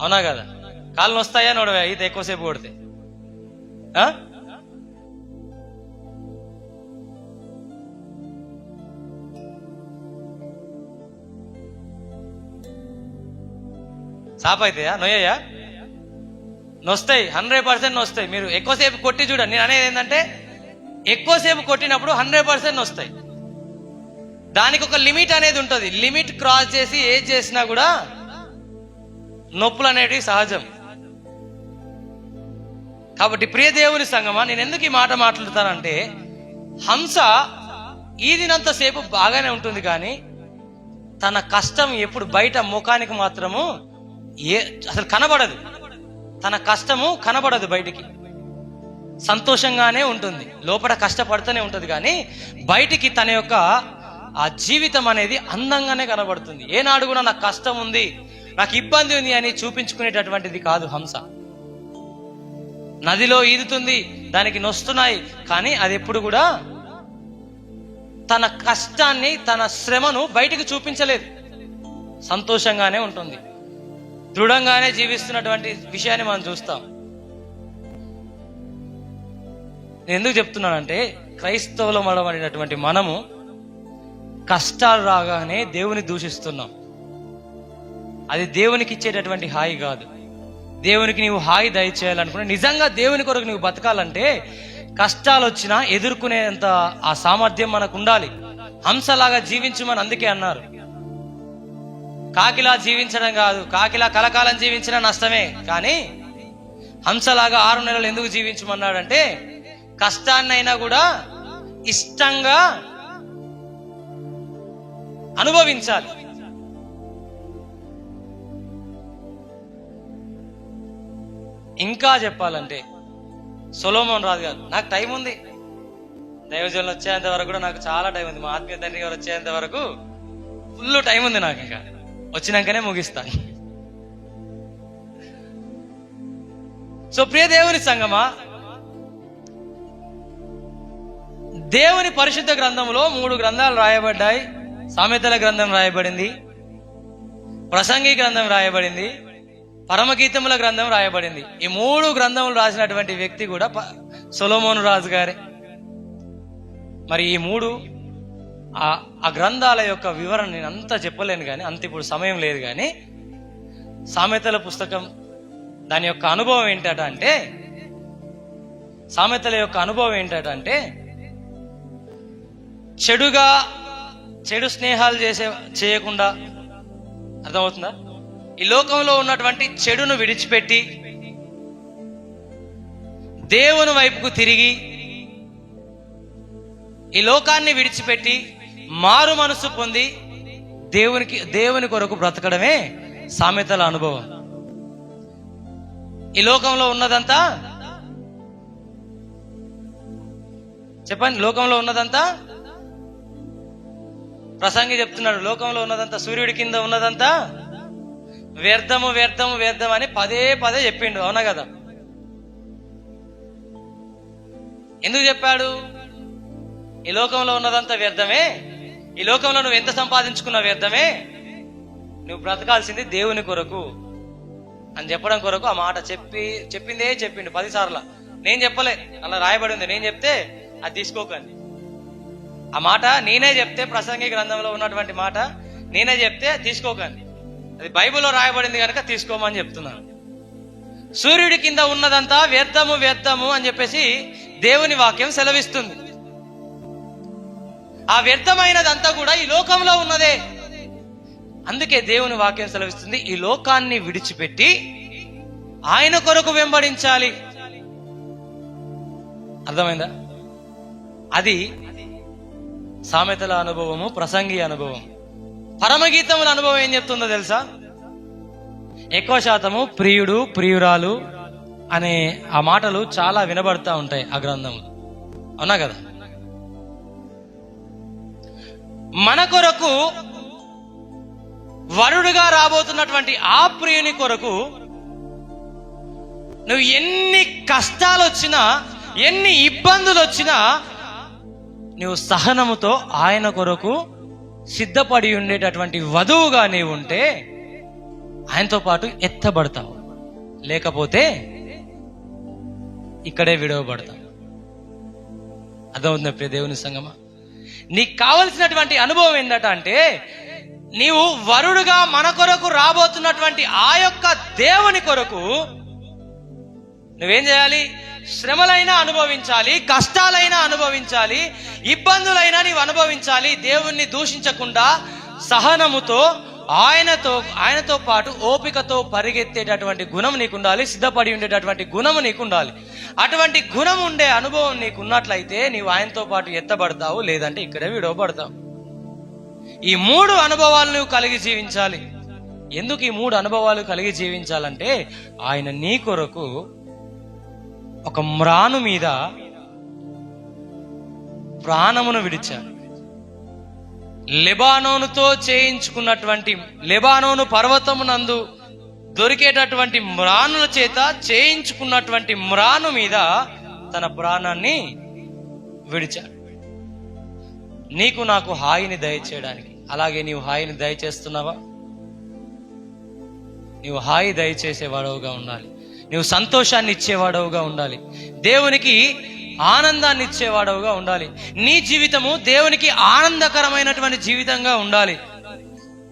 అవునా కదా? కాళ్ళు వస్తాయా నడవా ఈత ఎక్కువసేపు కొడితే? సాప్ అవుతాయా? నొయ్యా? నొస్తాయి, 100% నొస్తాయి. మీరు ఎక్కువసేపు కొట్టి చూడండి. నేను అనేది ఏంటంటే ఎక్కువసేపు కొట్టినప్పుడు 100% వస్తాయి. దానికి ఒక లిమిట్ అనేది ఉంటుంది. లిమిట్ క్రాస్ చేసి ఏది చేసినా కూడా నొప్పులు అనేటివి సహజం. కాబట్టి ప్రియ దేవుని సంగమా, నేను ఎందుకు ఈ మాట మాట్లాడతానంటే, హంస ఈదినంతసేపు బాగానే ఉంటుంది, కానీ తన కష్టం ఎప్పుడు బయట ముఖానికి మాత్రము అసలు కనబడదు. తన కష్టము కనబడదు బయటికి. సంతోషంగానే ఉంటుంది, లోపల కష్టపడుతూనే ఉంటుంది, కానీ బయటికి తన యొక్క ఆ జీవితం అనేది అందంగానే కనబడుతుంది. ఏనాడు కూడా నాకు కష్టం ఉంది, నాకు ఇబ్బంది ఉంది అని చూపించుకునేటటువంటిది కాదు హంస. నదిలో ఈదుతుంది, దానికి నొస్తున్నాయి, కానీ అది ఎప్పుడు కూడా తన కష్టాన్ని, తన శ్రమను బయటికి చూపించలేదు. సంతోషంగానే ఉంటుంది, దృఢంగానే జీవిస్తున్నటువంటి విషయాన్ని మనం చూస్తాం. నేను ఎందుకు చెప్తున్నానంటే, క్రైస్తవులం అనబడినటువంటి మనము కష్టాలు రాగానే దేవుని దూషిస్తున్నాం. అది దేవునికి ఇచ్చేటటువంటి హాయి కాదు. దేవునికి నీవు హాయి దయచేయాలనుకున్నా, నిజంగా దేవుని కొరకు నువ్వు బతకాలంటే కష్టాలు వచ్చినా ఎదుర్కొనేంత ఆ సామర్థ్యం మనకు ఉండాలి. హంసలాగా జీవించమని అందుకే అన్నారు. కాకిలా జీవించడం కాదు, కాకిలా కలకాలం జీవించినా నష్టమే, కానీ హంసలాగా 6 నెలలు ఎందుకు జీవించమన్నాడంటే కష్టాన్నైనా కూడా ఇష్టంగా అనుభవించాలి. ఇంకా చెప్పాలంటే సొలొమోన్ రాజు గారు, నాకు టైం ఉంది, దైవజనులు వచ్చేంత వరకు కూడా నాకు చాలా టైం ఉంది, మా ఆత్మీయ తండ్రి గారు వచ్చేంత వరకు ఫుల్ టైం ఉంది నాకు, ఇంకా వచ్చినాకనే ముగిస్తాను. సో ప్రియ దేవుని సంగమా, దేవుని పరిశుద్ధ గ్రంథంలో 3 గ్రంథాలు రాయబడ్డాయి. సామెతల గ్రంథం రాయబడింది, ప్రసంగి గ్రంథం రాయబడింది, పరమగీతముల గ్రంథం రాయబడింది. ఈ 3 గ్రంథములు రాసినటువంటి వ్యక్తి కూడా సొలొమోను రాజు గారే. మరి ఈ 3 ఆ గ్రంథాల యొక్క వివరణ నేను అంతా చెప్పలేను, కానీ అంత ఇప్పుడు సమయం లేదు. కానీ సామెతల పుస్తకం దాని యొక్క అనుభవం ఏంటంటే, సామెతల యొక్క అనుభవం ఏంటంటే, చెడు స్నేహాలు చేయకుండా, అర్థమవుతుందా? ఈ లోకంలో ఉన్నటువంటి చెడును విడిచిపెట్టి దేవుని వైపుకు తిరిగి, ఈ లోకాన్ని విడిచిపెట్టి మారు మనసు పొంది దేవుని కొరకు బ్రతకడమే సామెతల అనుభవం. ఈ లోకంలో ఉన్నదంతా చెప్పండి, లోకంలో ఉన్నదంతా ప్రసంగి చెప్తున్నాడు, లోకంలో ఉన్నదంతా, సూర్యుడి కింద ఉన్నదంతా వ్యర్థము వ్యర్థము వ్యర్థం అని పదే పదే చెప్పిండు, అవునా కదా? ఎందుకు చెప్పాడు? ఈ లోకంలో ఉన్నదంతా వ్యర్థమే, ఈ లోకంలో నువ్వు ఎంత సంపాదించుకున్నా వ్యర్థమే, నువ్వు బ్రతకాల్సింది దేవుని కొరకు అని చెప్పడం కొరకు ఆ మాట చెప్పిందే చెప్పిండు 10 సార్లు. నేను చెప్పలే, అలా రాయబడి ఉంది, నేను చెప్తే అది తీసుకోకండి. ఆ మాట నేనే చెప్తే, ప్రసంగి గ్రంథంలో ఉన్నటువంటి మాట నేనే చెప్తే తీసుకోకండి, అది బైబిల్లో రాయబడింది కనుక తీసుకోమని చెప్తున్నాను. సూర్యుడి కింద ఉన్నదంతా వ్యర్థము వ్యర్థము అని చెప్పేసి దేవుని వాక్యం సెలవిస్తుంది. ఆ వ్యర్థమైనదంతా కూడా ఈ లోకంలో ఉన్నదే. అందుకే దేవుని వాక్యం సెలవిస్తుంది, ఈ లోకాన్ని విడిచిపెట్టి ఆయన కొరకు వెంబడించాలి. అర్థమైందా? అది సామెతల అనుభవము, ప్రసంగి అనుభవం. పరమగీతముల అనుభవం ఏం చెప్తుందో తెలుసా? ఎక్కువ శాతము ప్రియుడు ప్రియురాలు అనే ఆ మాటలు చాలా వినబడతా ఉంటాయి ఆ గ్రంథంలో, అవునా కదా? మన కొరకు వరుడుగా రాబోతున్నటువంటి ఆ ప్రియుని కొరకు నువ్వు ఎన్ని కష్టాలు వచ్చినా, ఎన్ని ఇబ్బందులు వచ్చినా, నువ్వు సహనముతో ఆయన కొరకు సిద్ధపడి ఉండేటటువంటి వధువుగా నీవు ఉంటే ఆయనతో పాటు ఎత్తబడతావు, లేకపోతే ఇక్కడే విడవబడతావు. అర్థమవుతుంది ప్రియ దేవుని సంగమా? నీకు కావలసినటువంటి అనుభవం ఏంటంటే, నీవు వరుడుగా మన కొరకు రాబోతున్నటువంటి ఆ యొక్క దేవుని కొరకు నువ్వేం చేయాలి? శ్రమలైనా అనుభవించాలి, కష్టాలైనా అనుభవించాలి, ఇబ్బందులైనా నీవు అనుభవించాలి. దేవుణ్ణి దూషించకుండా సహనముతో ఆయనతో పాటు ఓపికతో పరిగెత్తేటటువంటి గుణం నీకుండాలి, సిద్ధపడి ఉండేటటువంటి గుణము నీకుండాలి. అటువంటి గుణం ఉండే అనుభవం నీకున్నట్లయితే నీవు ఆయనతో పాటు ఎత్తబడతావు, లేదంటే ఇక్కడే విడవబడతావు. ఈ 3 అనుభవాలు నువ్వు కలిగి జీవించాలి. ఎందుకు ఈ 3 అనుభవాలు కలిగి జీవించాలంటే, ఆయన నీ కొరకు ఒక మ్రాను మీద ప్రాణమును విడిచాడు. లెబానోనుతో చేయించుకున్నటువంటి, లెబానోను పర్వతమునందు దొరికేటటువంటి మ్రానుల చేత చేయించుకున్నటువంటి మ్రాను మీద తన ప్రాణాన్ని విడిచాడు. నీకు నాకు హాయిని దయచేయడానికి. అలాగే నీవు హాయిని దయచేస్తున్నావా? నీవు హాయి దయచేసేవాడవుగా ఉండాలి. నీవు సంతోషాన్ని ఇచ్చేవాడవుగా ఉండాలి. దేవునికి ఆనందాన్ని ఇచ్చేవాడవుగా ఉండాలి. నీ జీవితము దేవునికి ఆనందకరమైనటువంటి జీవితంగా ఉండాలి.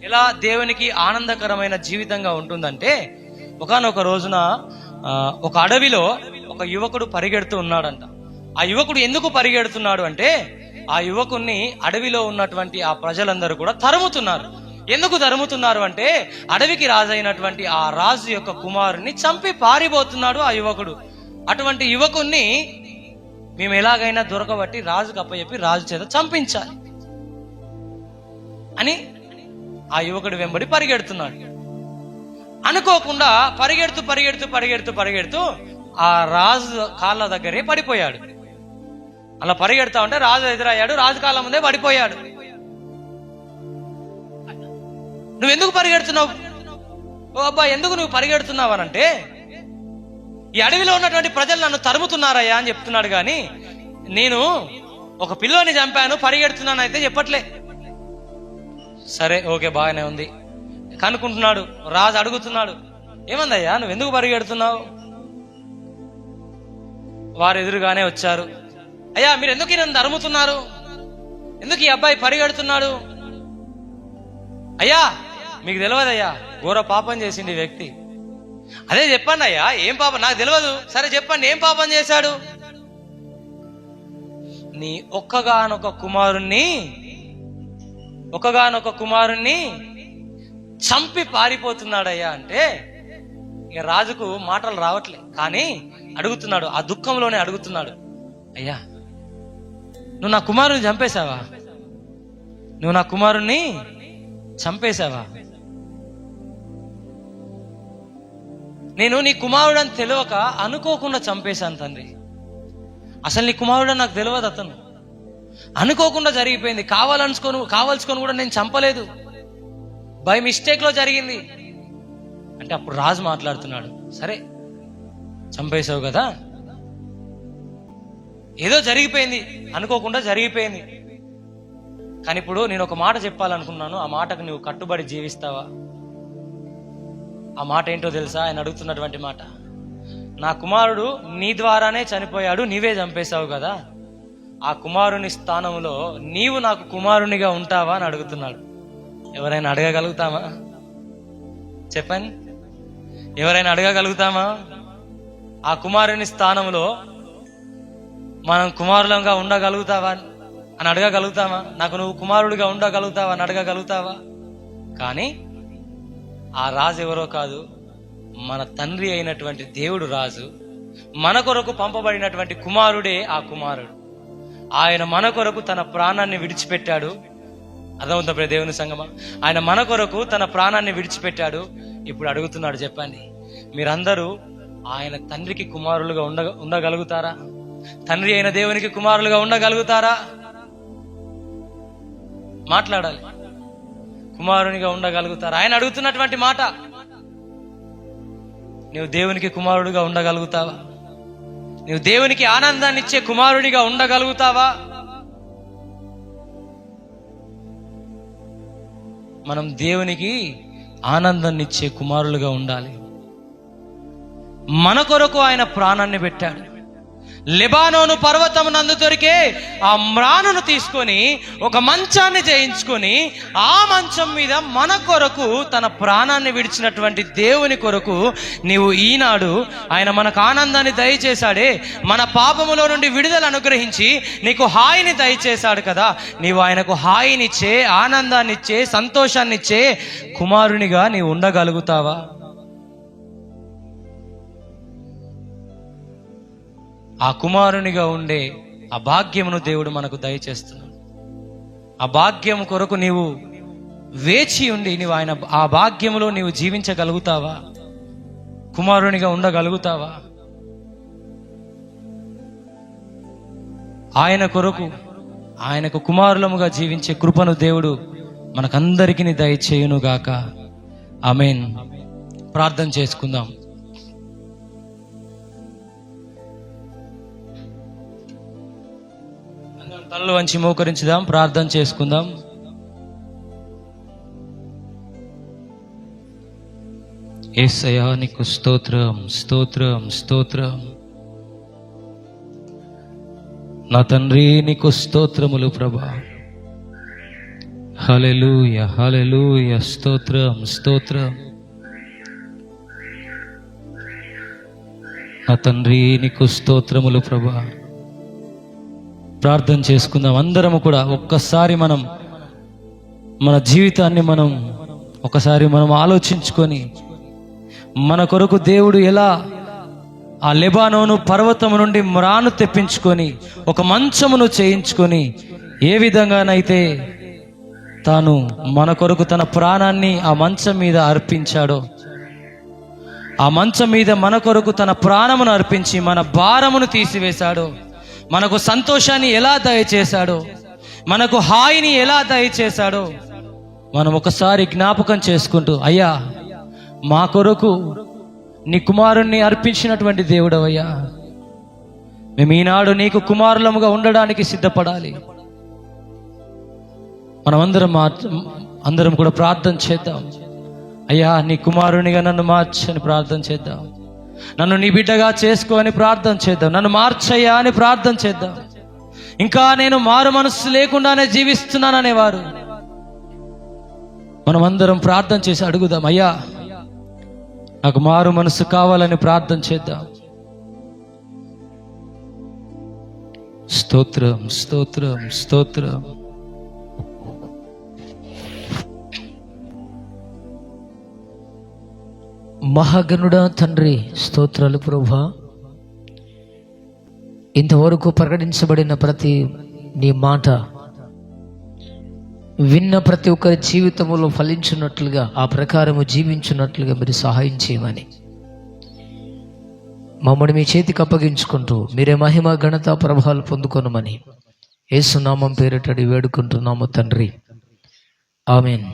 ఎలా దేవునికి ఆనందకరమైన జీవితంగా ఉంటుందంటే, ఒకానొక రోజున ఒక అడవిలో ఒక యువకుడు పరిగెడుతూ ఉన్నాడంట. ఆ యువకుడు ఎందుకు పరిగెడుతున్నాడు అంటే, ఆ యువకుణ్ణి అడవిలో ఉన్నటువంటి ఆ ప్రజలందరూ కూడా తరుముతున్నారు. ఎందుకు తరుముతున్నారు అంటే, అడవికి రాజు అయినటువంటి ఆ రాజు యొక్క కుమారుని చంపి పారిపోతున్నాడు ఆ యువకుడు. అటువంటి యువకుణ్ణి మేము ఎలాగైనా దొరకబట్టి రాజుకు అప్పచెప్పి రాజు చేత చంపించాలి అని ఆ యువకుడు వెంబడి పరిగెడుతున్నాడు. అనుకోకుండా పరిగెడుతూ పరిగెడుతూ పరిగెడుతూ పరిగెడుతూ ఆ రాజు కాళ్ళ దగ్గరే పడిపోయాడు. అలా పరిగెడతా ఉంటే రాజు ఎదురయ్యాడు. రాజు కాళ్ళ ముందే పడిపోయాడు. నువ్వెందుకు పరిగెడుతున్నావు? ఓ అబ్బా, ఎందుకు నువ్వు పరిగెడుతున్నావు అనంటే, ఈ అడవిలో ఉన్నటువంటి ప్రజలు నన్ను తరుముతున్నారయ్యా అని చెప్తున్నాడు. కానీ నేను ఒక పిల్లోని చంపాను, పరిగెడుతున్నాను అయితే చెప్పట్లే. సరే, ఓకే, బాగానే ఉంది కనుక్కుంటున్నాడు. రాజు అడుగుతున్నాడు, ఏమందయ్యా నువ్వు ఎందుకు పరిగెడుతున్నావు? వారు ఎదురుగానే వచ్చారు. అయ్యా, మీరు ఎందుకు నన్ను తరుముతున్నారు? ఎందుకు ఈ అబ్బాయి పరిగెడుతున్నాడు? అయ్యా, మీకు తెలియదయ్యా, ఘోర పాపం చేసింది వ్యక్తి. అదే చెప్పండి అయ్యా, ఏం పాపం? నాకు తెలియదు. సరే చెప్పండి, ఏం పాపం చేశాడు? నీ ఒక్కగానొక కుమారుణ్ణి చంపి పారిపోతున్నాడయ్యా అంటే, ఇక రాజుకు మాటలు రావట్లే. కానీ అడుగుతున్నాడు, ఆ దుఃఖంలోనే అడుగుతున్నాడు, అయ్యా నువ్వు నా కుమారుని చంపేశావా? నువ్వు నా కుమారుణ్ణి చంపేశావా? నేను నీ కుమారుడని తెలియక అనుకోకుండా చంపేశాను తండ్రి. అసలు నీ కుమారుడని నాకు తెలియదు. అతను అనుకోకుండా జరిగిపోయింది. కావాల్సుకొని కూడా నేను చంపలేదు. బై మిస్టేక్ లో జరిగింది అంటే అప్పుడు రాజు మాట్లాడుతున్నాడు, సరే చంపేశావు కదా, ఏదో జరిగిపోయింది, అనుకోకుండా జరిగిపోయింది. కానీ ఇప్పుడు నేను ఒక మాట చెప్పాలనుకున్నాను. ఆ మాటకు నువ్వు కట్టుబడి జీవిస్తావా? ఆ మాట ఏంటో తెలుసా? ఆయన అడుగుతున్నటువంటి మాట, నా కుమారుడు నీ ద్వారానే చనిపోయాడు, నీవే చంపేశావు కదా, ఆ కుమారుని స్థానంలో నీవు నాకు కుమారునిగా ఉంటావా అని అడుగుతున్నాడు. ఎవరైనా అడగగలుగుతామా? చెప్పండి, ఎవరైనా అడగగలుగుతామా? ఆ కుమారుని స్థానంలో మనం కుమారులంగా ఉండగలుగుతావా అని అడగగలుగుతామా? నాకు నువ్వు కుమారుడిగా ఉండగలుగుతావా అని అడగగలుగుతావా? కానీ ఆ రాజు ఎవరో కాదు, మన తండ్రి అయినటువంటి దేవుడు రాజు. మన కొరకు పంపబడినటువంటి కుమారుడే ఆ కుమారుడు. ఆయన మన కొరకు తన ప్రాణాన్ని విడిచిపెట్టాడు. అర్థమవుతుంది దేవుని సంగమా? ఆయన మన కొరకు తన ప్రాణాన్ని విడిచిపెట్టాడు. ఇప్పుడు అడుగుతున్నాడు, చెప్పండి, మీరందరూ ఆయన తండ్రికి కుమారులుగా ఉండగలుగుతారా? తండ్రి అయిన దేవునికి కుమారులుగా ఉండగలుగుతారా? మాట్లాడాలి. కుమారునిగా ఉండగలుగుతారా? ఆయన అడుగుతున్నటువంటి మాట, నువ్వు దేవునికి కుమారుడిగా ఉండగలుగుతావా? నువ్వు దేవునికి ఆనందాన్ని ఇచ్చే కుమారుడిగా ఉండగలుగుతావా? మనం దేవునికి ఆనందాన్ని ఇచ్చే కుమారులుగా ఉండాలి. మన కొరకు ఆయన ప్రాణాన్ని పెట్టాడు. లెబానోను పర్వతం నందు దొరికే ఆ మ్రానును తీసుకొని ఒక మంచాన్ని చేయించుకొని ఆ మంచం మీద మన కొరకు తన ప్రాణాన్ని విడిచినటువంటి దేవుని కొరకు నీవు ఈనాడు ఆయన మనకు ఆనందాన్ని దయచేశాడే, మన పాపములో నుండి విడుదల అనుగ్రహించి నీకు హాయిని దయచేశాడు కదా, నీవు ఆయనకు హాయినిచ్చే, ఆనందాన్నిచ్చే, సంతోషాన్నిచ్చే కుమారునిగా నీవు ఉండగలుగుతావా? ఆ కుమారునిగా ఉండే ఆ భాగ్యమును దేవుడు మనకు దయచేస్తున్నాడు. ఆ భాగ్యము కొరకు నీవు వేచి ఉండి నీవు ఆయన ఆ భాగ్యములో నీవు జీవించగలుగుతావా? కుమారునిగా ఉండగలుగుతావా? ఆయన కొరకు ఆయనకు కుమారులముగా జీవించే కృపను దేవుడు మనకందరికీ దయచేయునుగాక. ఆమేన్. ప్రార్థన చేసుకుందాం. తల కళ్ళు వంచి మోకరించుదాం, ప్రార్థన చేసుకుందాం. యేసయ్యా నీకు స్తోత్రం, స్తోత్రం, స్తోత్రం. నా తండ్రి నీకు స్తోత్రములు ప్రభా. హల్లెలూయా, హల్లెలూయా, స్తోత్రం, స్తోత్రం. నా తండ్రి నీకు స్తోత్రములు ప్రభా. ప్రార్థన చేసుకుందాం అందరము కూడా. ఒక్కసారి మన జీవితాన్ని ఒకసారి ఆలోచించుకొని, మన కొరకు దేవుడు ఎలా ఆ లెబానోను పర్వతము నుండి మ్రాను తెప్పించుకొని ఒక మంచమును చేయించుకొని ఏ విధంగానైతే తాను మన కొరకు తన ప్రాణాన్ని ఆ మంచం మీద అర్పించాడో, ఆ మంచం మీద మన కొరకు తన ప్రాణమును అర్పించి మన భారమును తీసివేశాడో, మనకు సంతోషాన్ని ఎలా దయచేశాడో, మనకు హాయిని ఎలా దయచేశాడో మనం ఒకసారి జ్ఞాపకం చేసుకుంటూ, అయ్యా మా కొరకు నీ కుమారుణ్ణి అర్పించినటువంటి దేవుడవయ్యా, మేము ఈనాడు నీకు కుమారులముగా ఉండడానికి సిద్ధపడాలి. అందరం కూడా ప్రార్థన చేద్దాం. అయ్యా నీ కుమారునిగా నన్ను మార్చని ప్రార్థన చేద్దాం. నన్ను నీ బిడ్డగా చేసుకో అని ప్రార్థన చేద్దాం. నన్ను మార్చయ్యా అని ప్రార్థన చేద్దాం. ఇంకా నేను మారు మనస్సు లేకుండానే జీవిస్తున్నాననేవారు మనమందరం ప్రార్థన చేసి అడుగుదాం. అయ్యా నాకు మారు మనసు కావాలని ప్రార్థన చేద్దాం. స్తోత్రం, స్తోత్రం, స్తోత్రం. మహాగణుడా తండ్రి, స్తోత్రాలు ప్రభువా. ఇంతవరకు ప్రకటించబడిన ప్రతి నీ మాట విన్న ప్రతి ఒక్కరి జీవితంలో ఫలించున్నట్లుగా, ఆ ప్రకారము జీవించున్నట్లుగా మీరు సహాయం చేయమని మమ్మల్ని మీ చేతికి అప్పగించుకుంటూ మీరే మహిమ ఘనత ప్రభావాలు పొందుకొనమని యేసు నామం పేరిట వేడుకుంటున్నాము తండ్రి. ఆమేన్.